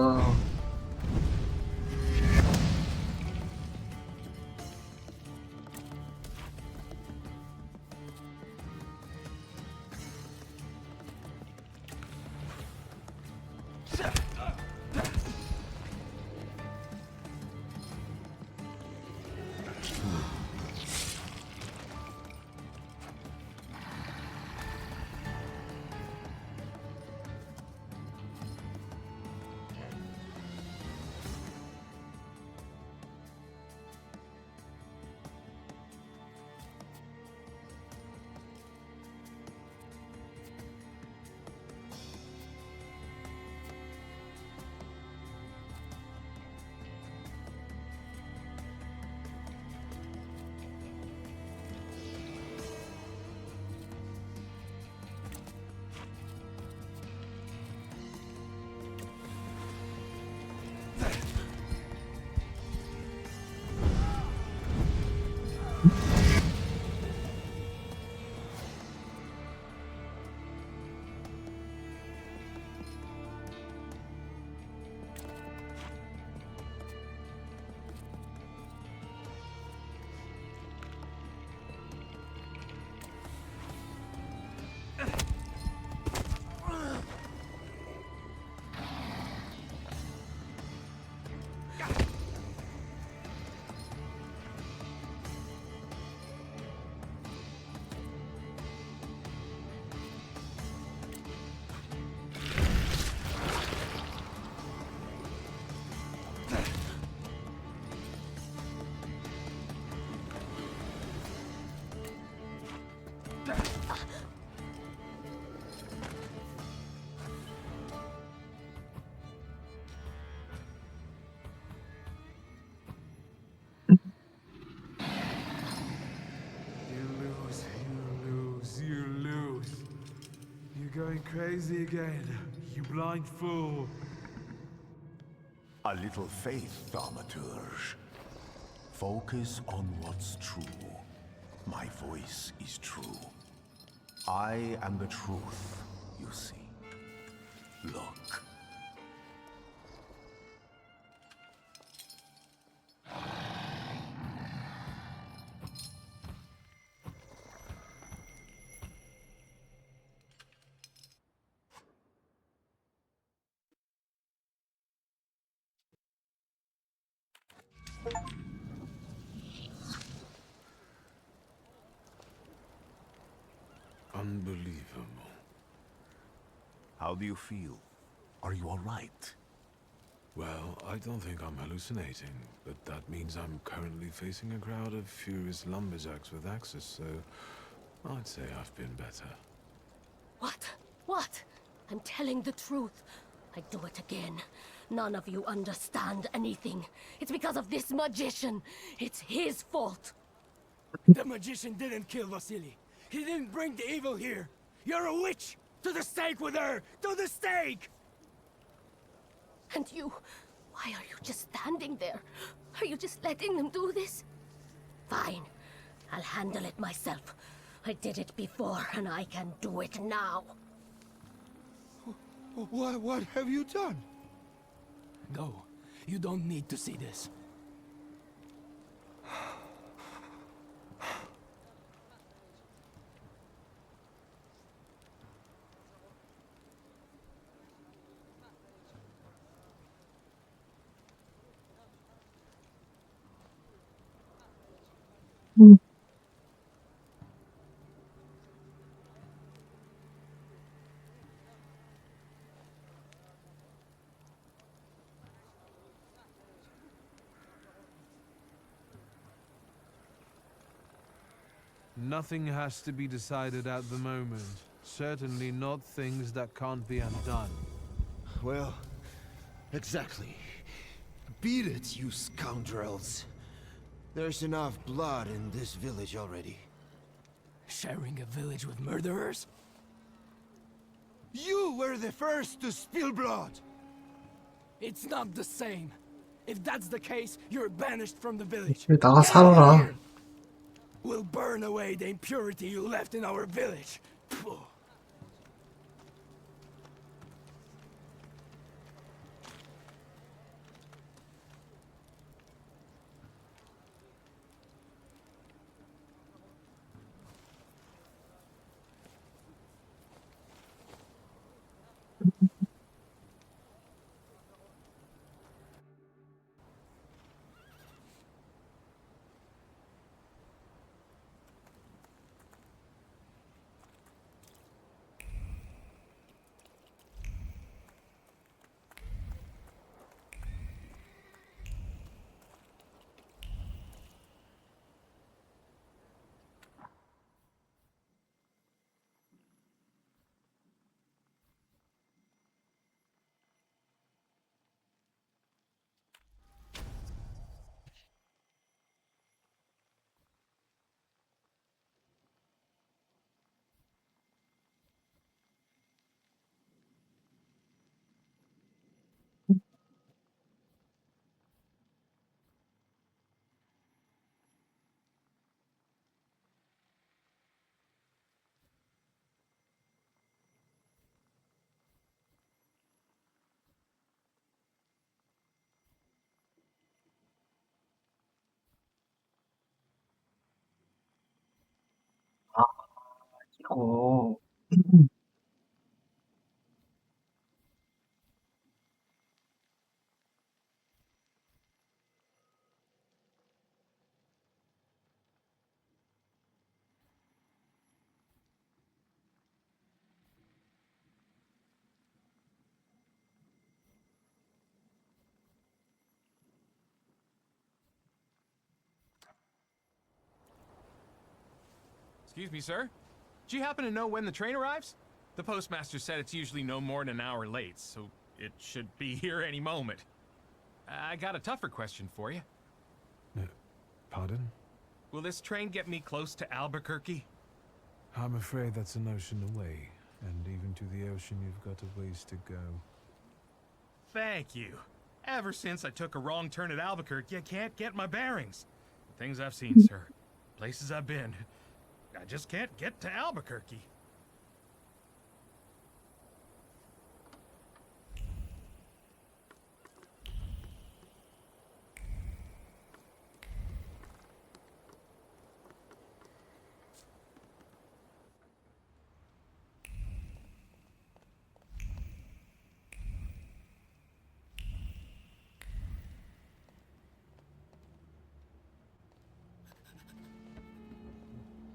going crazy again, you blind fool. A little faith, thaumaturge. Focus on what's true. My voice is true. I am the truth, you see. Look. Unbelievable. How do you feel? Are you all right? Well, I don't think I'm hallucinating, but that means I'm currently facing a crowd of furious lumberjacks with axes, so I'd say I've been better. What? What? I'm telling the truth. I do it again. None of you understand anything. It's because of this magician. It's his fault. The magician didn't kill Vasily. He didn't bring the evil here. You're a witch! To the stake with her! To the stake! And you... why are you just standing there? Are you just letting them do this? Fine. I'll handle it myself. I did it before, and I can do it now. What have you done? Go. You don't need to see this. Nothing has to be decided at the moment. Certainly not things that can't be undone. Well, exactly. Beat it, you scoundrels. There's enough blood in this village already. Sharing a village with murderers? You were the first to spill blood! It's not the same. If that's the case, you're banished from the village. 나가 살아라. We'll burn away the impurity you left in our village. Phew. 이거. Excuse me, sir? Do you happen to know when the train arrives? The postmaster said it's usually no more than an hour late, so it should be here any moment. I got a tougher question for you. Pardon? Will this train get me close to Albuquerque? I'm afraid that's a notion away. And even to the ocean, you've got a ways to go. Thank you. Ever since I took a wrong turn at Albuquerque, I can't get my bearings. The things I've seen, sir. Places I've been. I just can't get to Albuquerque.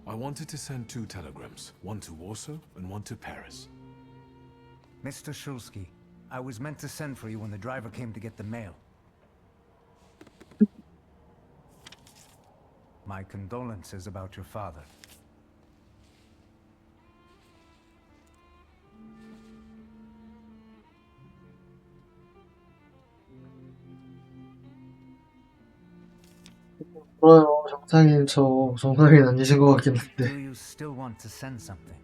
I wanted to send 2 telegrams, one to Warsaw and one to Paris. Mr. Shulsky, I was meant to send for you when the driver came to get the mail. My condolences about your father. 좋아요. 정상인 아니신 것 같긴 Do 한데. you still want to send something?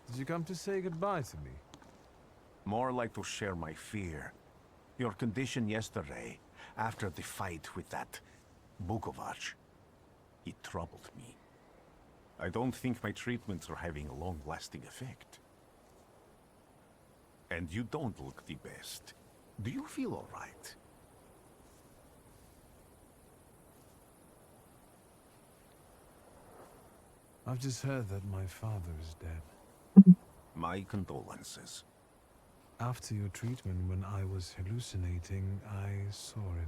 Did you come to say goodbye to me? More like to share my fear. Your condition yesterday, after the fight with that Bukovac, it troubled me. I don't think my treatments are having a long-lasting effect. And you don't look the best. Do you feel all right? I've just heard that my father is dead. My condolences. After your treatment, when I was hallucinating, I saw him.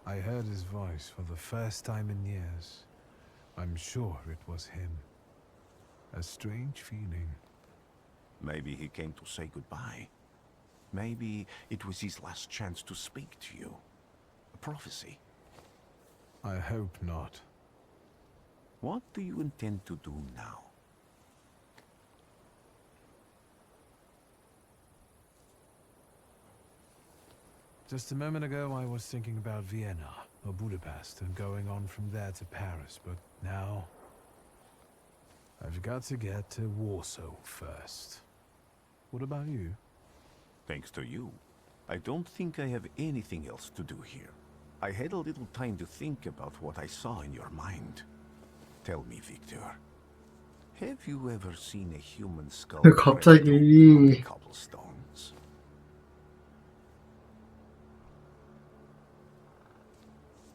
I heard his voice for the first time in years. I'm sure it was him. A strange feeling. Maybe he came to say goodbye. Maybe it was his last chance to speak to you. A prophecy. I hope not. What do you intend to do now? Just a moment ago, I was thinking about Vienna or Budapest and going on from there to Paris, but now I've got to get to Warsaw first. What about you? Thanks to you, I don't think I have anything else to do here. I had a little time to think about what I saw in your mind. Tell me, Victor, have you ever seen a human skull 갑자기 cobblestones?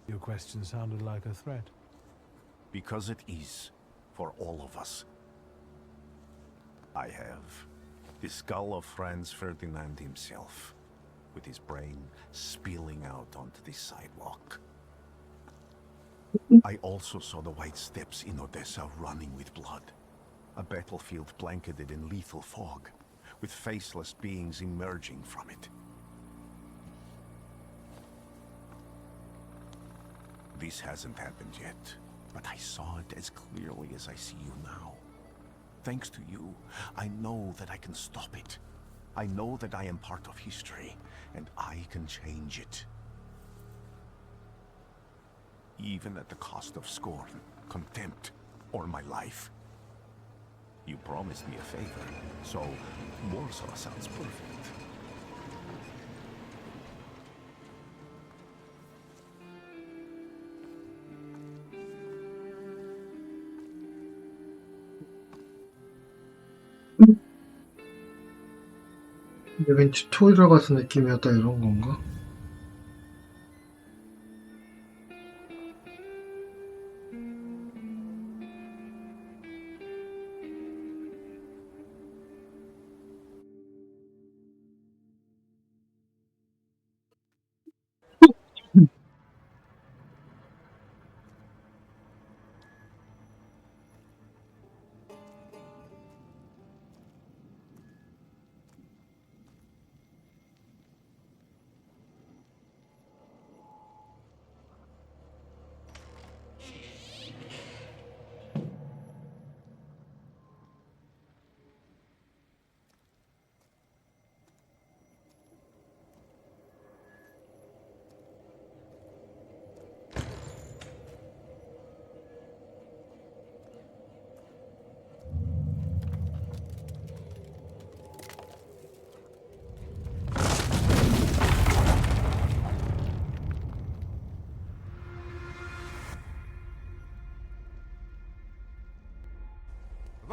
Your question sounded like a threat. Because it is, for all of us. I have the skull of Franz Ferdinand himself, with his brain spilling out onto the sidewalk. I also saw the white steps in Odessa running with blood. A battlefield blanketed in lethal fog, with faceless beings emerging from it. This hasn't happened yet, but I saw it as clearly as I see you now. Thanks to you, I know that I can stop it. I know that I am part of history, and I can change it. Even at the cost of scorn, contempt, or my life. You promised me a favor, so Warsaw sounds perfect. 이게 왠지 튜토리얼 같은 느낌이었다 이런 건가?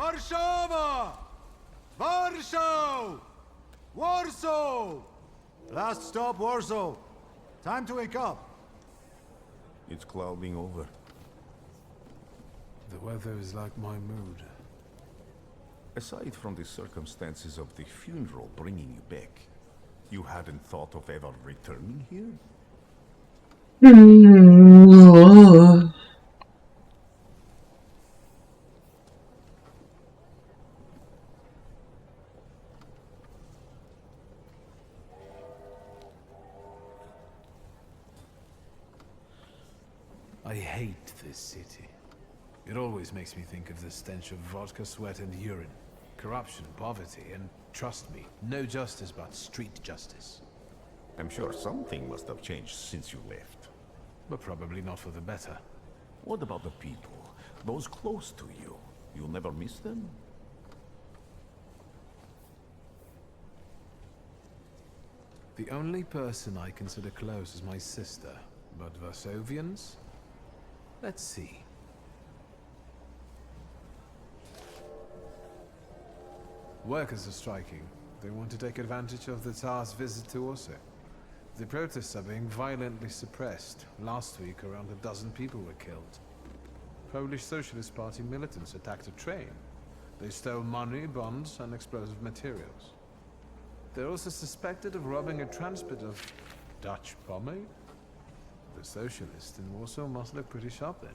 Warszawa! Warsaw! Warsaw! Last stop, Warsaw. Time to wake up. It's clouding over. The weather is like my mood. Aside from the circumstances of the funeral bringing you back, you hadn't thought of ever returning here? I hate this city. It always makes me think of the stench of vodka, sweat, and urine. Corruption, poverty, and trust me, no justice but street justice. I'm sure something must have changed since you left. But probably not for the better. What about the people? Those close to you? You'll never miss them? The only person I consider close is my sister. But Varsovians? Let's see. Workers are striking. They want to take advantage of the Tsar's visit to Warsaw. The protests are being violently suppressed. Last week, around a dozen people were killed. Polish Socialist Party militants attacked a train. They stole money, bonds, and explosive materials. They're also suspected of robbing a transport of Dutch pomade. The socialists in Warsaw must look pretty sharp then.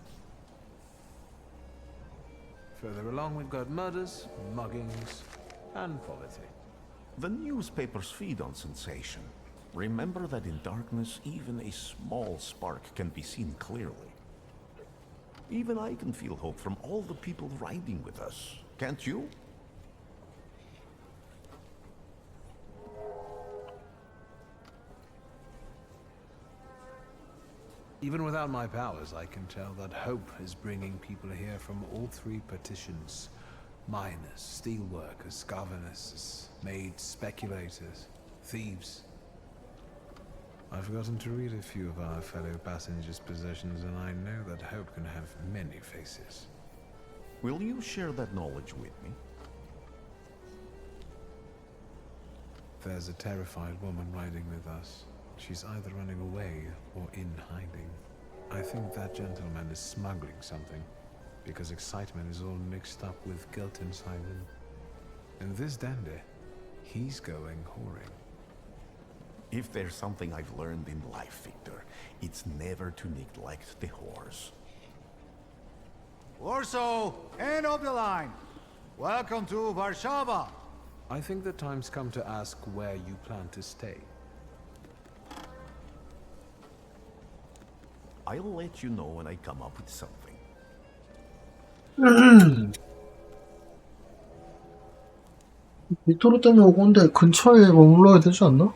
Further along, we've got murders, muggings, and poverty. The newspapers feed on sensation. Remember that in darkness, even a small spark can be seen clearly. Even I can feel hope from all the people riding with us. Can't you? Even without my powers, I can tell that hope is bringing people here from all three partitions. Miners, steelworkers, governesses, maids, speculators, thieves. I've gotten to read a few of our fellow passengers' possessions, and I know that hope can have many faces. Will you share that knowledge with me? There's a terrified woman riding with us. She's either running away or in hiding. I think that gentleman is smuggling something, because excitement is all mixed up with guilt inside him. And this dandy, he's going whoring. If there's something I've learned in life, Victor, it's never to neglect the horse. Warsaw, end of the line. Welcome to Warszawa. I think the time's come to ask where you plan to stay. I'll let you know when I come up with something. 빅토르 때문에 오고 온데 근처에 머물러야 되지 않나?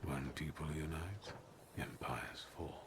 When people unite, empires fall.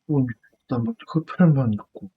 일단 뭐 흡혈만 있고.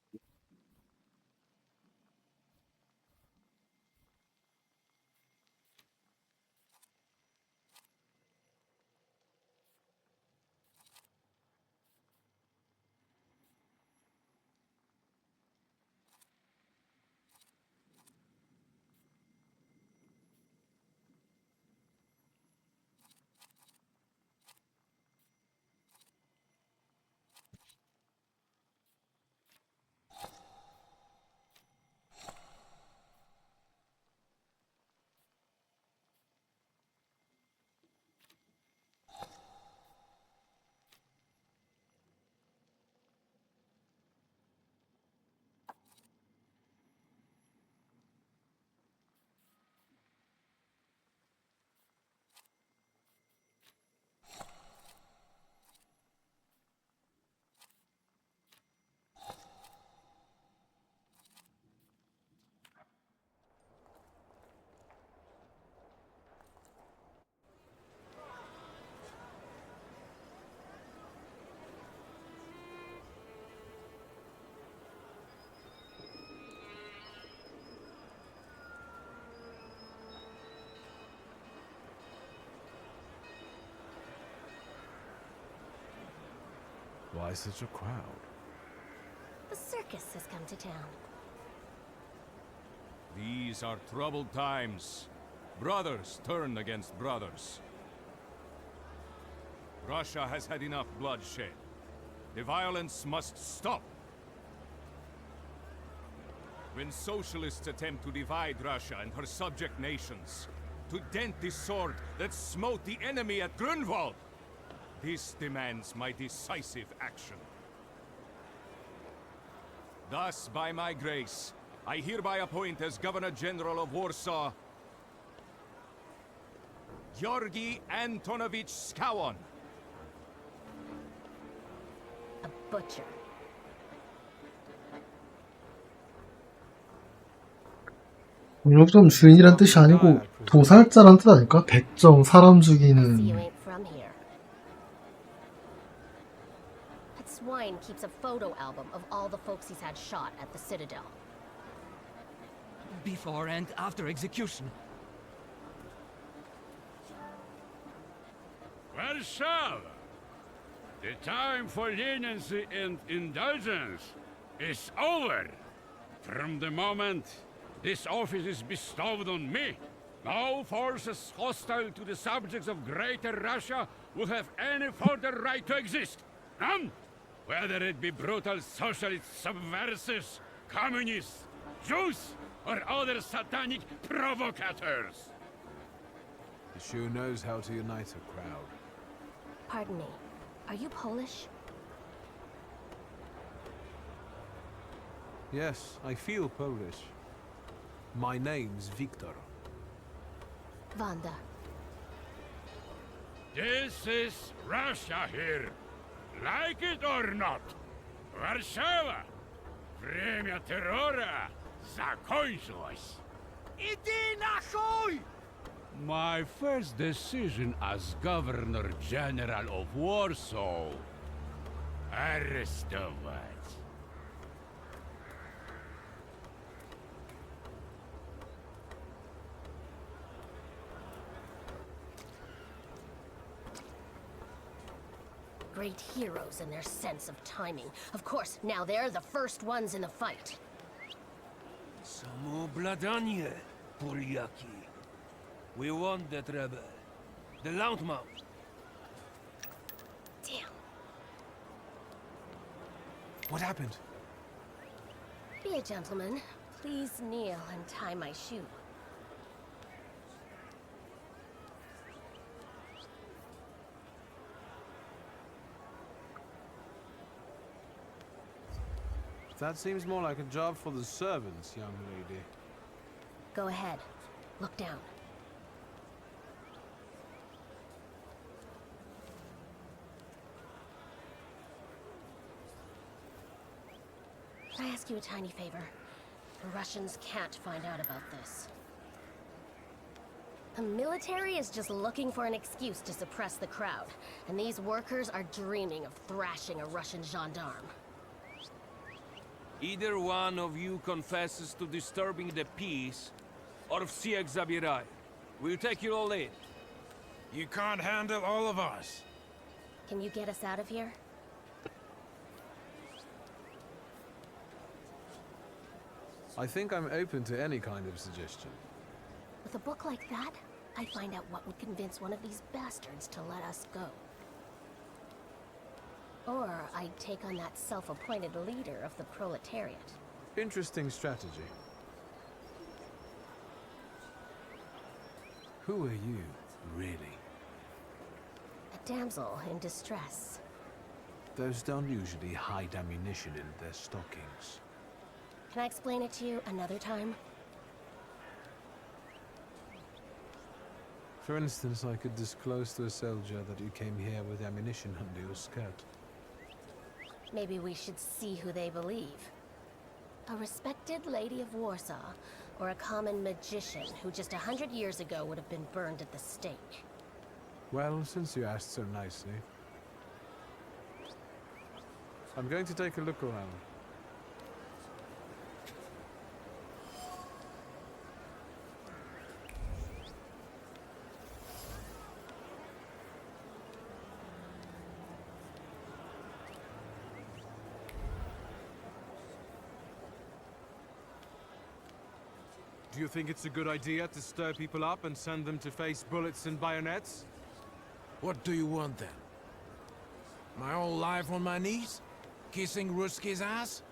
Why such a crowd? The circus has come to town. These are troubled times. Brothers turn against brothers. Russia has had enough bloodshed. The violence must stop. When socialists attempt to divide Russia and her subject nations, to dent the sword that smote the enemy at Grunwald, this demands my decisive action. Thus, by my grace, I hereby appoint as Governor General of Warsaw, Georgi Antonovich Skowon. A butcher. 공역점 주인이란 뜻이 아니고 도살자란 뜻 아닐까? 백정, 사람 See, you 죽이는. ain't from here. That swine keeps a photo album of all the folks he's had shot at the Citadel. Before and after execution. Warsaw! The time for leniency and indulgence is over. From the moment this office is bestowed on me, no forces hostile to the subjects of Greater Russia will have any further right to exist. None! Whether it be brutal socialist subversives, communists, Jews, or other satanic provocators. The shoe knows how to unite a crowd. Pardon me. Are you Polish? Yes, I feel Polish. My name's Victor. Wanda. This is Russia here. Like it or not. Warszawa. Время террора закончилось. Иди нахуй! My first decision as Governor General of Warsaw. Arrestować. great heroes in their sense of timing. Of course, now they're the first ones in the fight. Samo bladanie, Poryaki. We want that rebel. The Loudmouth. Damn. What happened? Be a gentleman. Please kneel and tie my shoe. That seems more like a job for the servants, young lady. Go ahead. Look down. Can I ask you a tiny favor? The Russians can't find out about this. The military is just looking for an excuse to suppress the crowd, and these workers are dreaming of thrashing a Russian gendarme. Either one of you confesses to disturbing the peace, or всех забирай. We'll take you all in. You can't handle all of us. Can you get us out of here? I think I'm open to any kind of suggestion. With a book like that, I'd find out what would convince one of these bastards to let us go. Or I'd take on that self-appointed leader of the proletariat. Interesting strategy. Who are you, really? A damsel in distress. Those don't usually hide ammunition in their stockings. Can I explain it to you another time? For instance, I could disclose to a soldier that you came here with ammunition under your skirt. Maybe we should see who they believe. A respected lady of Warsaw, or a common magician who just 100 years ago would have been burned at the stake. Well, since you asked so nicely. I'm going to take a look around. Do you think it's a good idea to stir people up and send them to face bullets and bayonets? What do you want then? My whole life on my knees? Kissing Ruski's ass?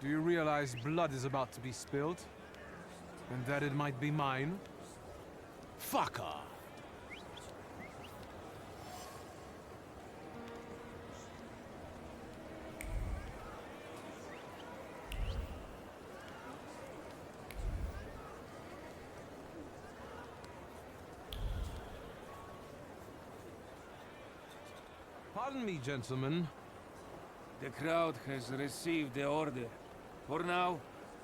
Do you realize blood is about to be spilled? And that it might be mine? Fuck off! Pardon me, gentlemen. The crowd has received the order. For now,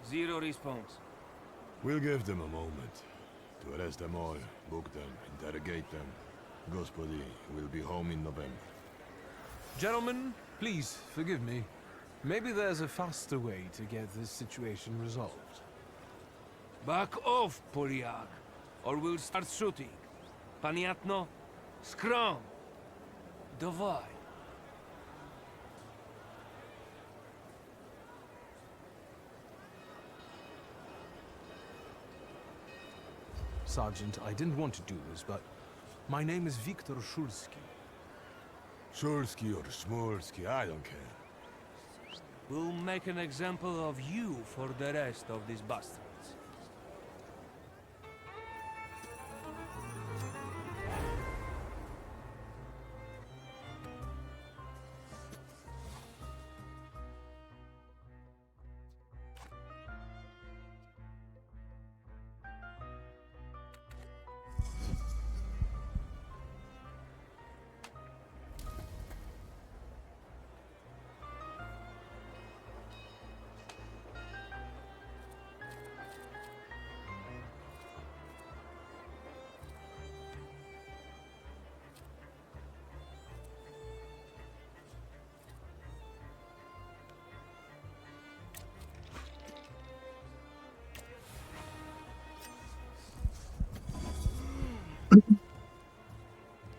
zero response. We'll give them a moment. To arrest them all, book them, interrogate them. Gospodi will be home in November. Gentlemen, please, forgive me. Maybe there's a faster way to get this situation resolved. Back off, Polyak, or we'll start shooting. Paniatno? Scrum! Dawaj. Sergeant, I didn't want to do this, but my name is Viktor Shulsky. Shulsky or Smolsky, I don't care. We'll make an example of you for the rest of these bastards.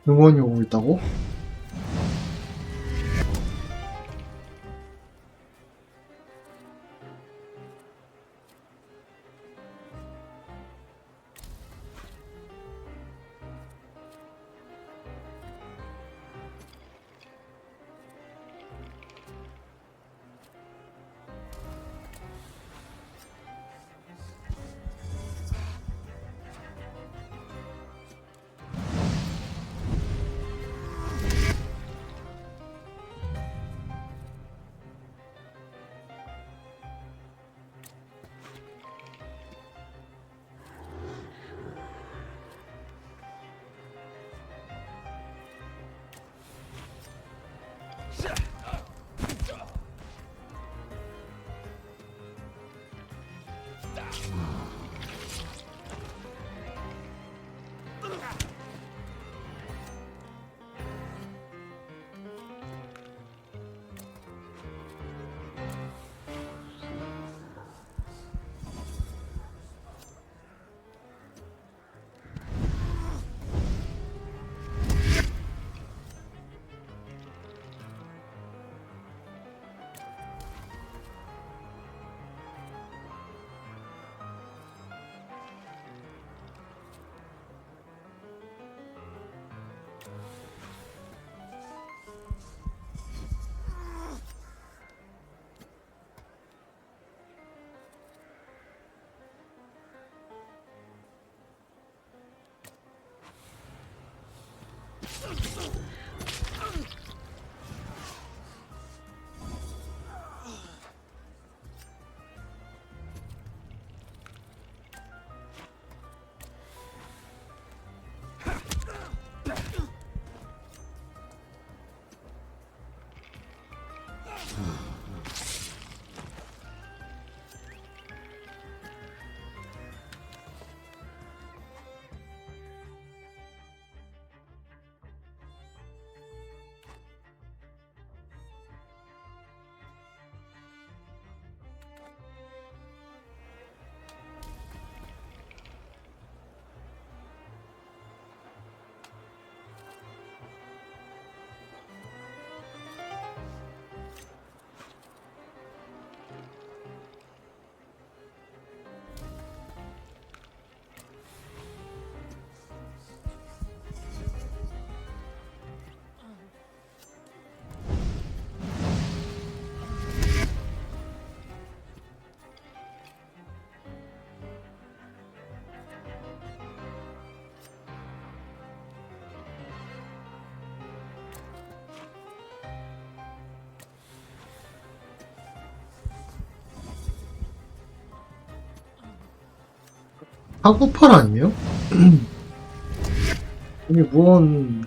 응원이 오고 있다고? 한국팔 아니에요? 이게 무언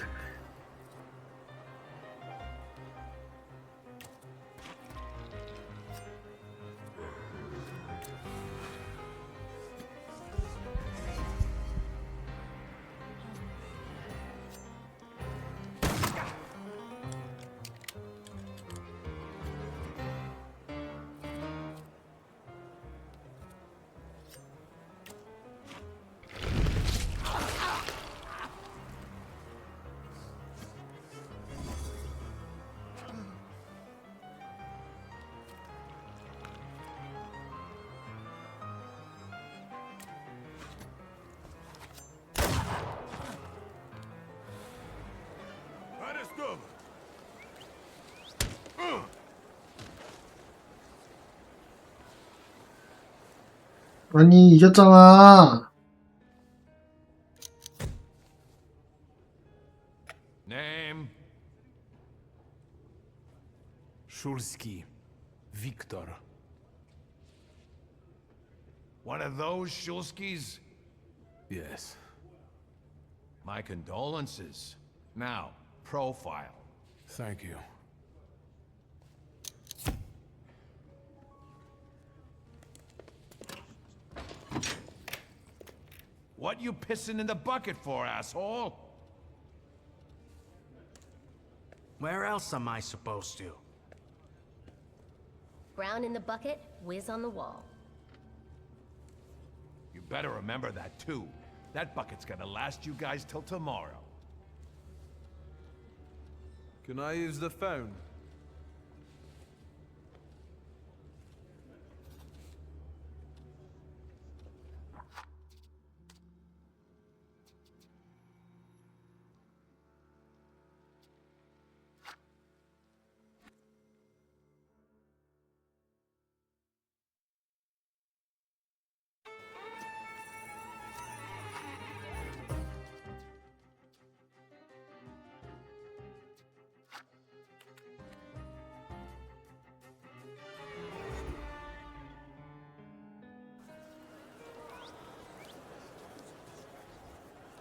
아니 이겼잖아. Name? Shulsky. Victor. One of those Shulskys? Yes. My condolences. Now, profile. Thank you. What you pissing in the bucket for, asshole? Where else am I supposed to? Brown in the bucket, whiz on the wall. You better remember that, too. That bucket's gonna last you guys till tomorrow. Can I use the phone?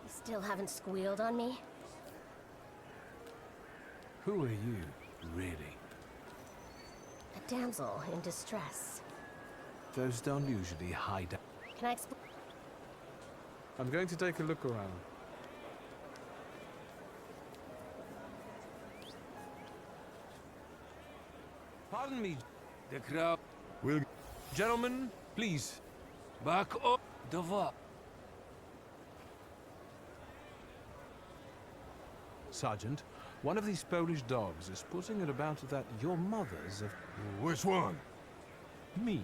You still haven't squealed on me? Who are you, really? A damsel in distress. Those don't usually hide. Can I explain? I'm going to take a look around. Pardon me. The crowd. Will. Gentlemen, please. Back up. Dova. Sergeant, one of these Polish dogs is putting it about that your mother's of... Which one? Me.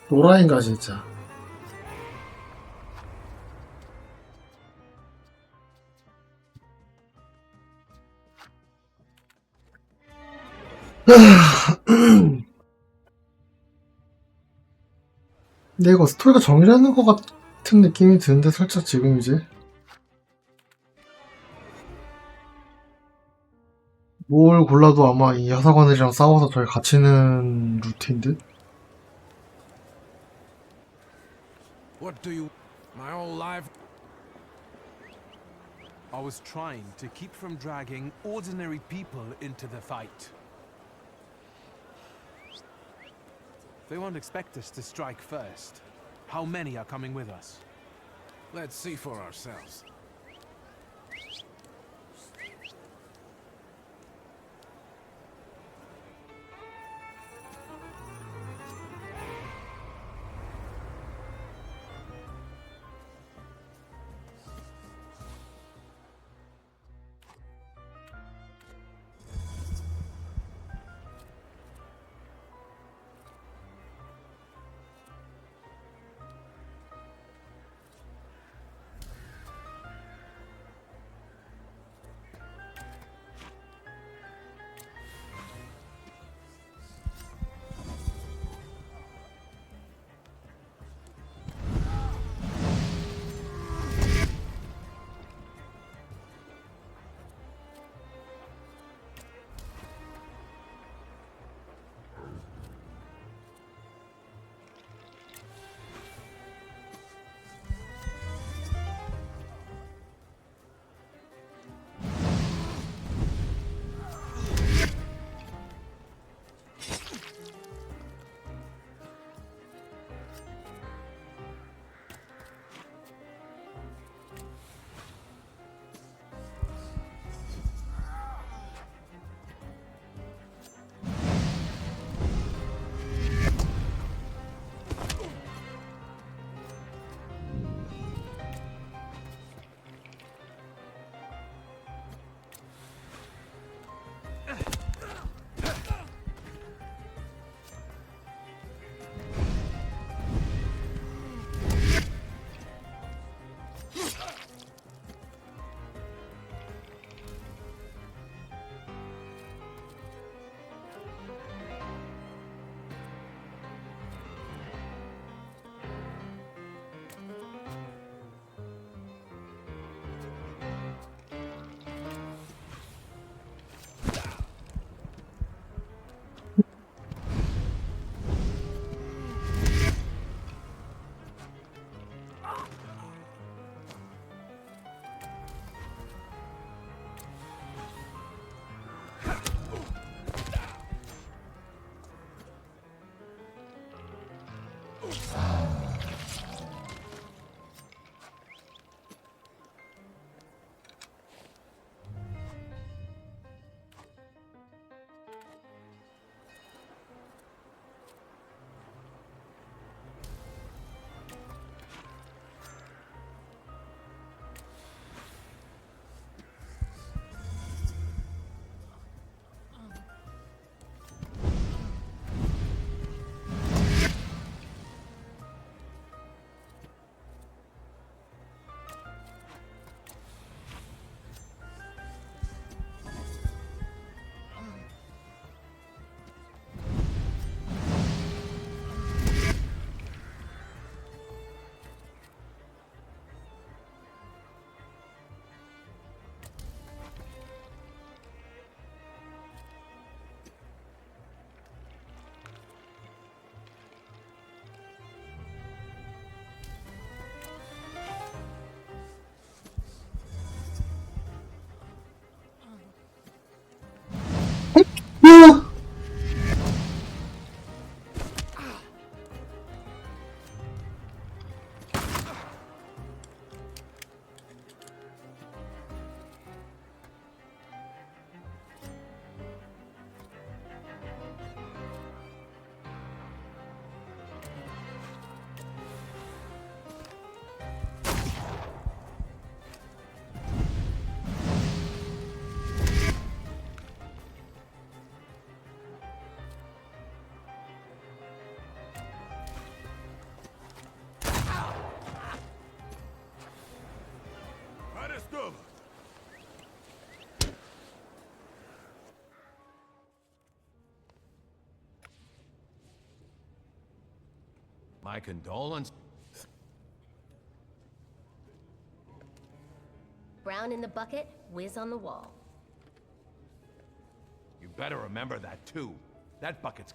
노라인가 진짜. 근데 이거 스토리가 정리하는 것 같은 느낌이 드는데 살짝 지금이지. 뭘 골라도 아마 이 하사관들이랑 싸워서 저희 갇히는 루트인데? What do you... My whole life... I was trying to keep from dragging ordinary people into the fight. They won't expect us to strike first. How many are coming with us? Let's see for ourselves. My condolence. Brown in the bucket, whiz on the wall. You better remember that too. That bucket's...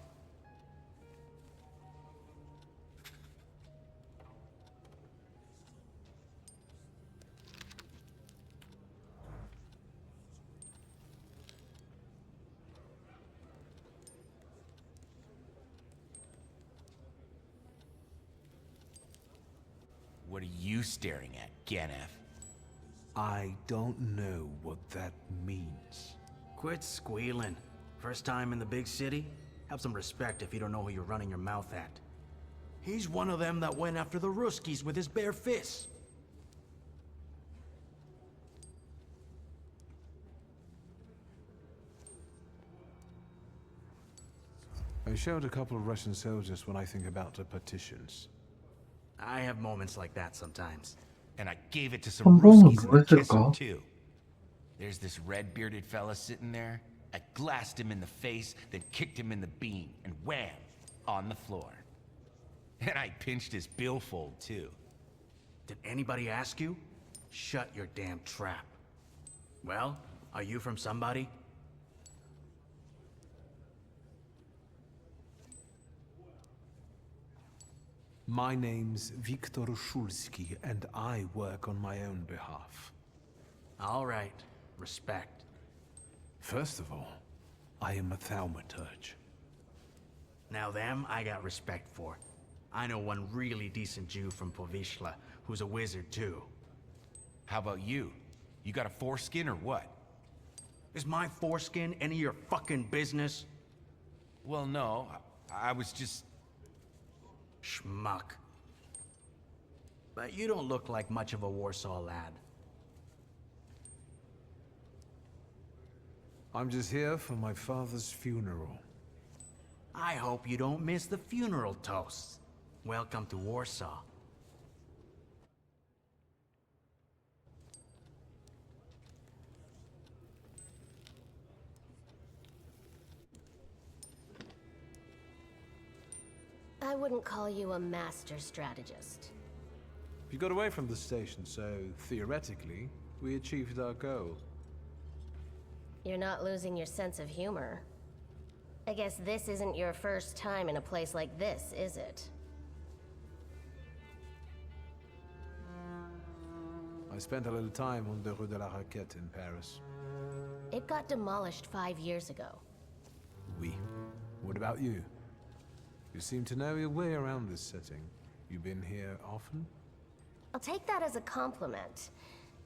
What are you staring at, Ganef? I don't know what that means. Quit squealing. First time in the big city? Have some respect if you don't know who you're running your mouth at. He's one of them that went after the Ruskies with his bare fists. I showed a couple of Russian soldiers when I think about the partitions. I have moments like that sometimes. And I gave it to some 한 번은 Ruskies and kissed 그랬을까? him too. There's this red-bearded fella sitting there. I glassed him in the face, then kicked him in the bean, and wham! On the floor. And I pinched his billfold too. Did anybody ask you? Shut your damn trap. Well, are you from somebody? My name's Viktor Shulsky, and I work on my own behalf. All right. Respect. First of all, I am a thaumaturge. Now them, I got respect for. I know one really decent Jew from Povishla, who's a wizard too. How about you? You got a foreskin or what? Is my foreskin any of your fucking business? Well, no. I was just... Schmuck. But you don't look like much of a Warsaw lad. I'm just here for my father's funeral. I hope you don't miss the funeral toasts. Welcome to Warsaw. I wouldn't call you a master strategist. You got away from the station, so theoretically, we achieved our goal. You're not losing your sense of humor. I guess this isn't your first time in a place like this, is it? I spent a little time on the Rue de la Raquette in Paris. It got demolished 5 years ago. Oui. What about you? You seem to know your way around this setting. You been here often? I'll take that as a compliment.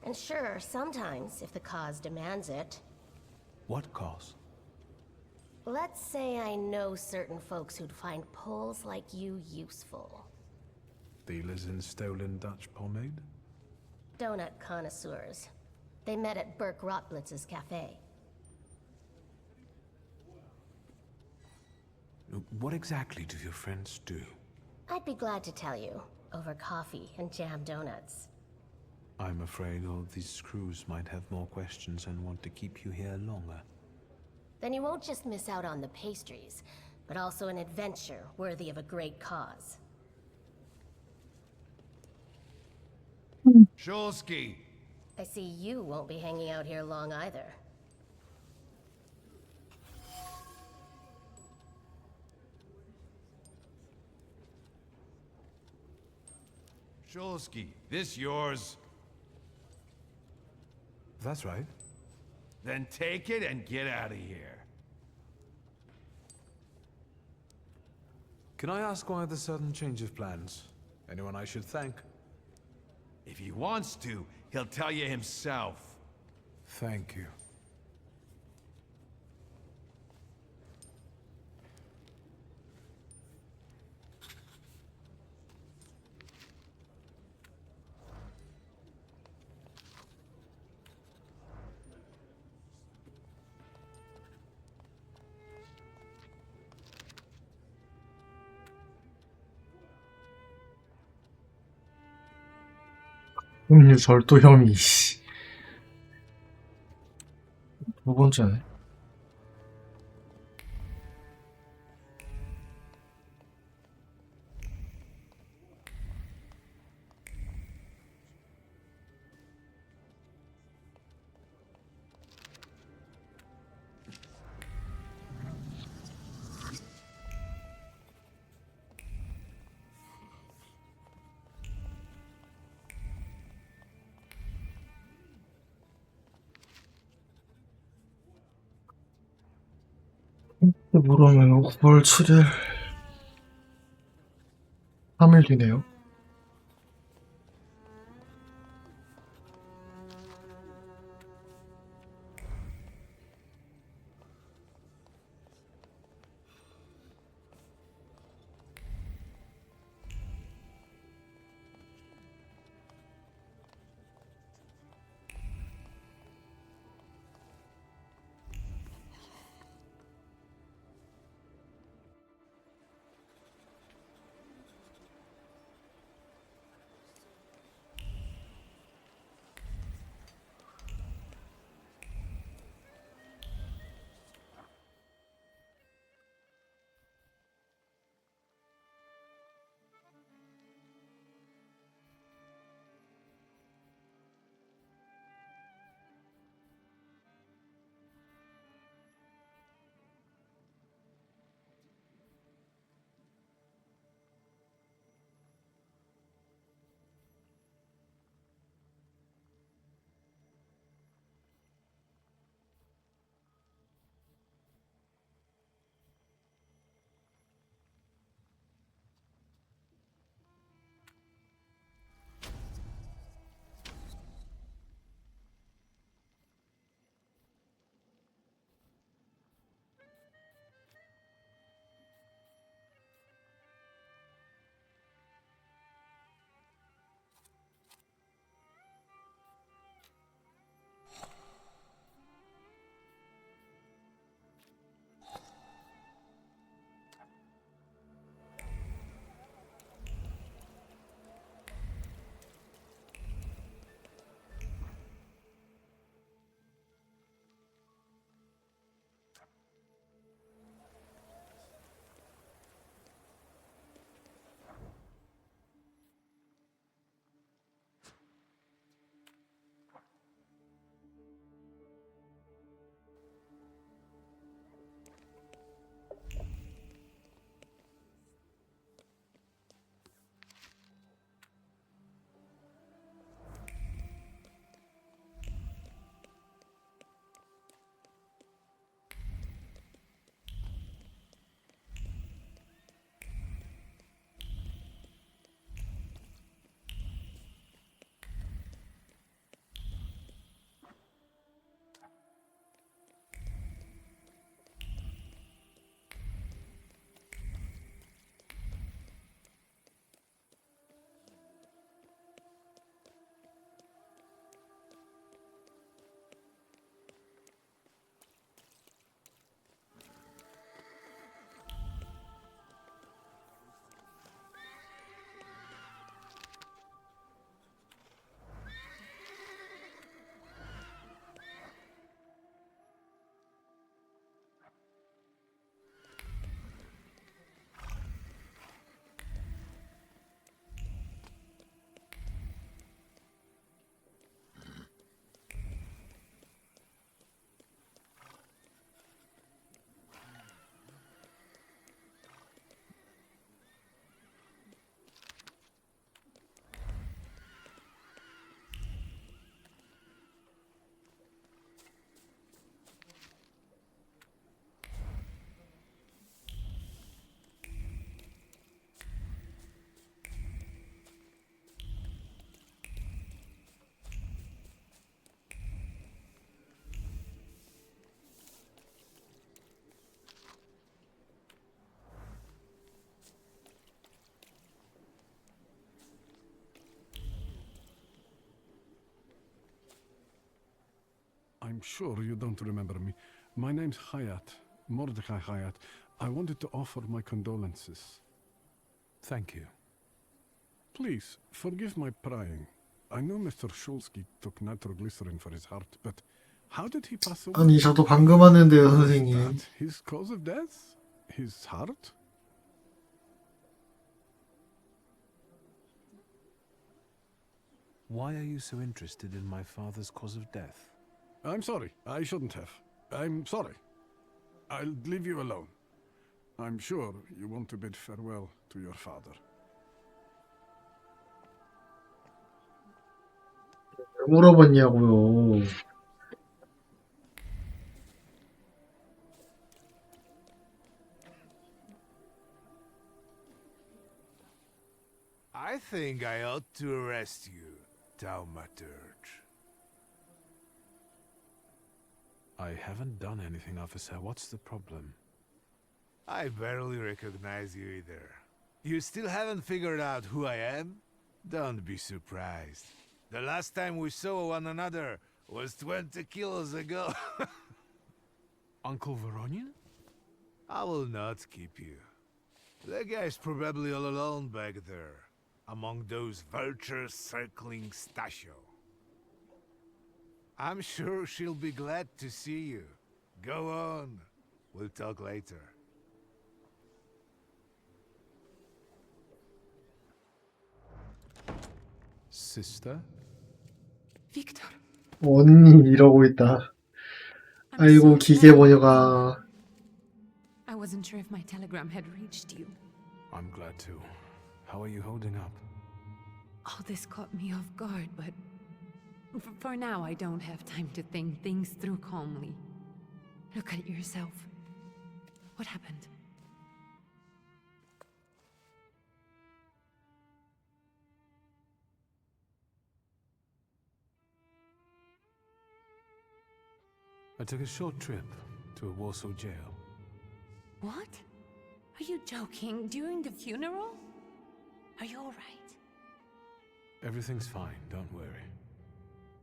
And sure, sometimes, if the cause demands it. What cause? Let's say I know certain folks who'd find poles like you useful. Dealers in stolen Dutch pomade? Donut connoisseurs. They met at Burke Rotblitz's cafe. What exactly do your friends do? I'd be glad to tell you, over coffee and jam donuts. I'm afraid all these screws might have more questions and want to keep you here longer. Then you won't just miss out on the pastries, but also an adventure worthy of a great cause. Shulsky! I see you won't be hanging out here long either. Shulsky, this yours? That's right. Then take it and get out of here. Can I ask why the sudden change of plans? Anyone I should thank? If he wants to, he'll tell you himself. Thank you. 음료 절도 혐의, 씨. 두 번째네. 그러면 9월 7일 3일 뒤네요. I'm sure you don't remember me. My name's Hayat, Mordecai Hayat. I wanted to offer my condolences. Thank you. Please, forgive my prying. I know Mr. Shulsky took nitroglycerin for his heart, but how did he pass away? 아니, 저도 방금 왔는데요, Was 선생님. that his cause of death? His heart? Why are you so interested in my father's cause of death? I'm sorry. I shouldn't have. I'm sorry. I'll leave you alone. I'm sure you want to bid farewell to your father. 왜 물어봤냐고요. I think I ought to arrest you, 쏘마터지. I haven't done anything, officer. What's the problem? I barely recognize you either. You still haven't figured out who I am? Don't be surprised. The last time we saw one another was 20 kilos ago. Uncle Voronian? I will not keep you. That guy's probably all alone back there, among those vultures circling Stasio. I'm sure she'll be glad to see you. Go on. We'll talk later. Sister? Victor. 언니 이러고 있다. 아이고 기계 모녀가. I wasn't sure if my telegram had reached you. I'm glad to. How are you holding up? All this caught me off guard, but for now I don't have time to think things through calmly. Look at yourself. What happened? I took a short trip to a Warsaw jail. What? Are you joking? During the funeral? Are you all right? Everything's fine, don't worry.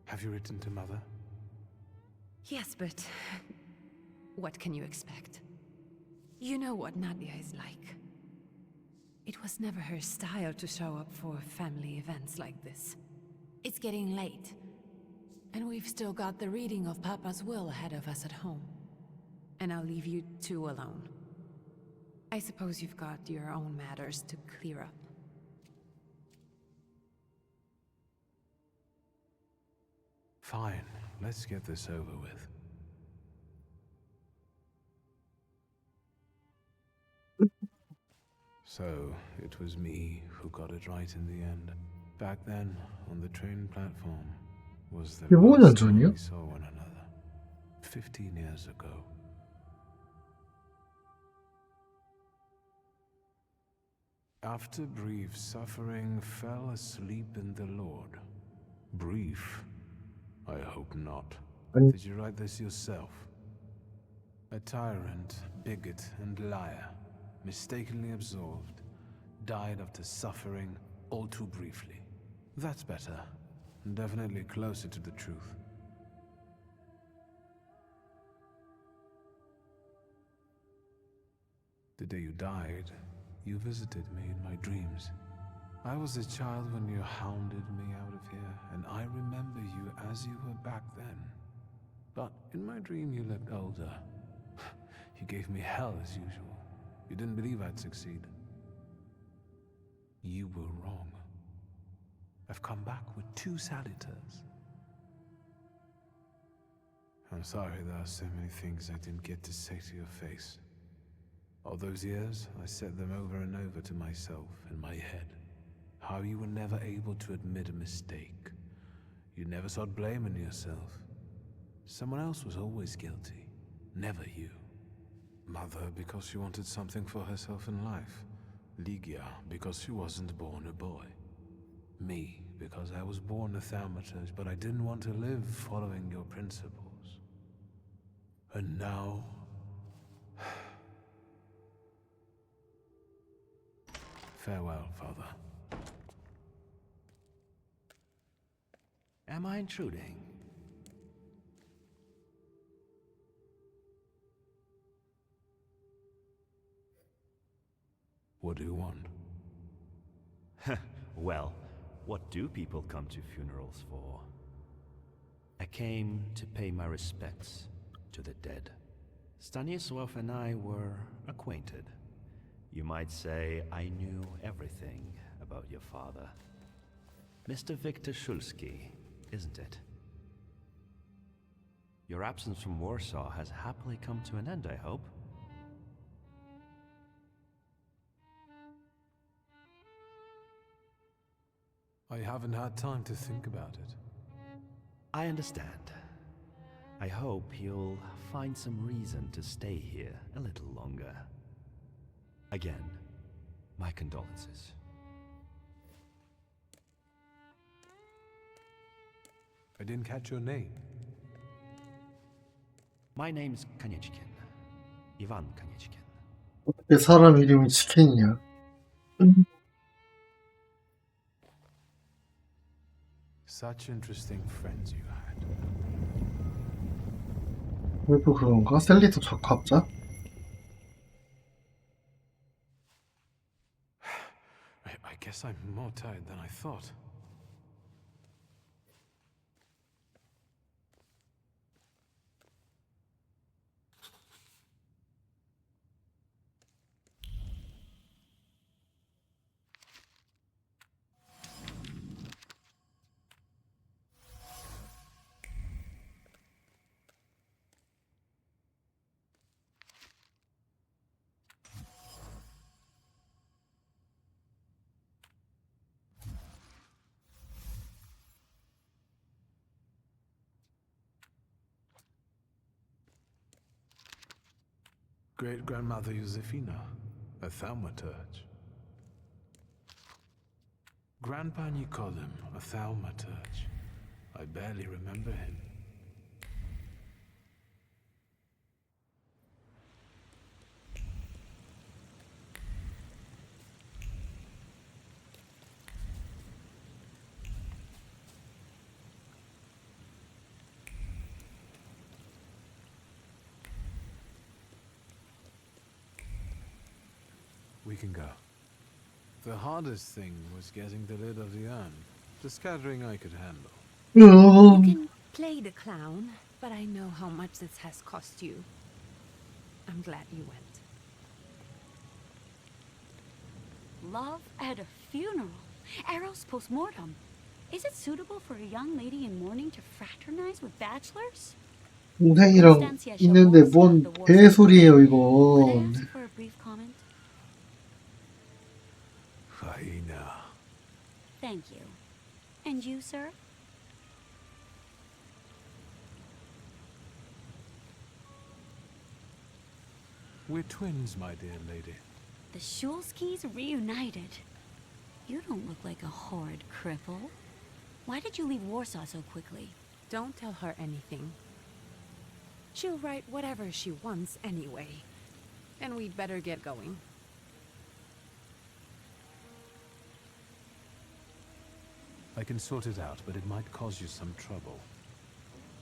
Have you written to Mother? Yes, but what can you expect? You know what Nadia is like. It was never her style to show up for family events like this. It's getting late, and we've still got the reading of Papa's will ahead of us at home. And I'll leave you two alone. I suppose you've got your own matters to clear up. Fine, let's get this over with. So, it was me who got it right in the end. Back then, on the train platform, was the 이게 last 5년 time 전이요? we saw one another. 15 years ago. After brief suffering, fell asleep in the Lord. Brief? I hope not. 아니. Did you write this yourself? A tyrant, bigot, and liar, mistakenly absolved, died after suffering all too briefly. That's better. Definitely closer to the truth. The day you died, you visited me in my dreams. I was a child when you hounded me out of here, and I remember you as you were back then. But in my dream you looked older. You gave me hell as usual. You didn't believe I'd succeed. You were wrong. I've come back with 2 salutors. I'm sorry there are so many things I didn't get to say to your face. All those years, I said them over and over to myself in my head. How you were never able to admit a mistake. You never sought blame in yourself. Someone else was always guilty, never you. Mother because she wanted something for herself in life. Ligia because she wasn't born a boy. Me because I was born a 쏘마터지, but I didn't want to live following your principles. And now... Farewell, Father. Am I intruding? What do you want? Well, what do people come to funerals for? I came to pay my respects to the dead. Stanisław and I were acquainted. You might say I knew everything about your father. Mr. Victor Szulski, isn't it? Your absence from Warsaw has happily come to an end, I hope. I haven't had time to think about it. I understand. I hope you'll find some reason to stay here a little longer. Again, my condolences. I didn't catch your name. My name's Kanichkin. Ivan Kanichkin. 어떻게 사람 이름이 치킨이냐? Such interesting friends you had. 왜 또 그런가? 셀리도 적합자? I guess I'm more tired than I thought. Great-grandmother Josefina, a thaumaturge. Grandpa Nikodem, a thaumaturge. I barely remember him. We can go. The hardest thing was getting the lid of the urn. The scattering I could handle. You can play the clown, but I know how much this has cost you. I'm glad you went. Love at a funeral. Eros post-mortem. Is it suitable for a young lady in mourning to fraternize with bachelors? 동생이랑 있는데 뭔 개소리예요 이건. For a brief comment? Hyena. Thank you. And you, sir? We're twins, my dear lady. The Shulskis reunited. You don't look like a horrid cripple. Why did you leave Warsaw so quickly? Don't tell her anything. She'll write whatever she wants anyway. And we'd better get going. I can sort it out, but it might cause you some trouble.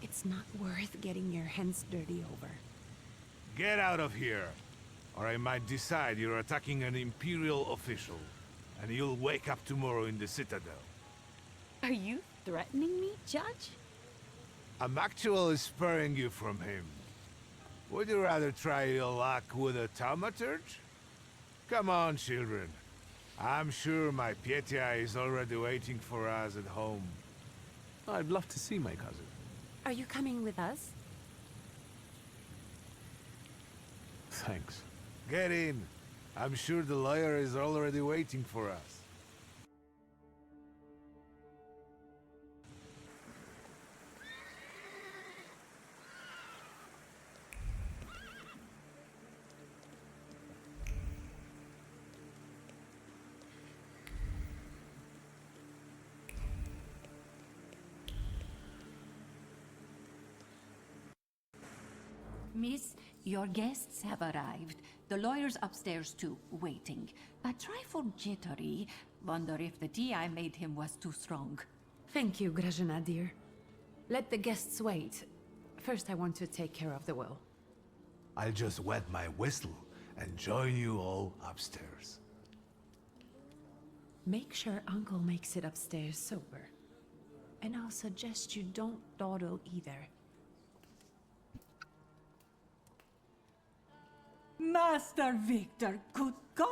It's not worth getting your hands dirty over. Get out of here, or I might decide you're attacking an Imperial official, and you'll wake up tomorrow in the Citadel. Are you threatening me, Judge? I'm actually sparing you from him. Would you rather try your luck with a thaumaturge? Come on, children. I'm sure my Pietia is already waiting for us at home. I'd love to see my cousin. Are you coming with us? Thanks. Get in. I'm sure the lawyer is already waiting for us. Miss, your guests have arrived. The lawyer's upstairs too, waiting. A trifle jittery. Wonder if the tea I made him was too strong. Thank you, Grażyna dear. Let the guests wait. First I want to take care of the will. I'll just wet my whistle and join you all upstairs. Make sure Uncle makes it upstairs sober. And I'll suggest you don't dawdle either. Master Victor, good God!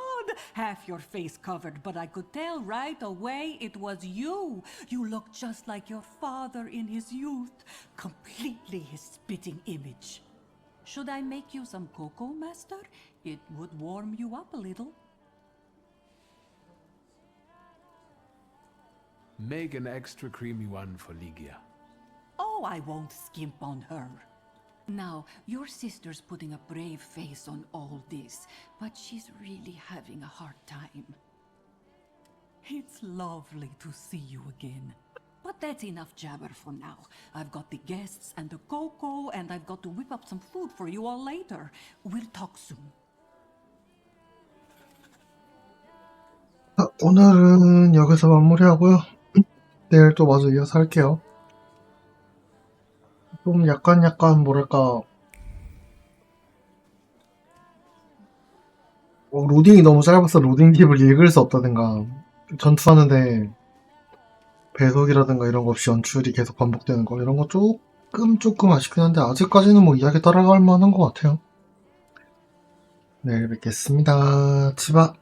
Half your face covered, but I could tell right away it was you. You look just like your father in his youth. Completely his spitting image. Should I make you some cocoa, Master? It would warm you up a little. Make an extra creamy one for Ligia. Oh, I won't skimp on her. Now, your sister's putting a brave face on all this, but she's really having a hard time. It's lovely to see you again. But that's enough jabber for now. I've got the guests and the cocoa, and I've got to whip up some food for you all later. We'll talk soon. 오늘은 여기서 마무리하고요. 내일 또 마저 이어서 할게요. 좀 약간 뭐랄까 로딩이 너무 짧아서 로딩 팁을 읽을 수 없다든가 전투하는데 배속이라든가 이런 거 없이 연출이 계속 반복되는 거 이런 거 조금 아쉽긴 한데 아직까지는 뭐 이야기 따라갈 만한 것 같아요. 내일 뵙겠습니다. 치바.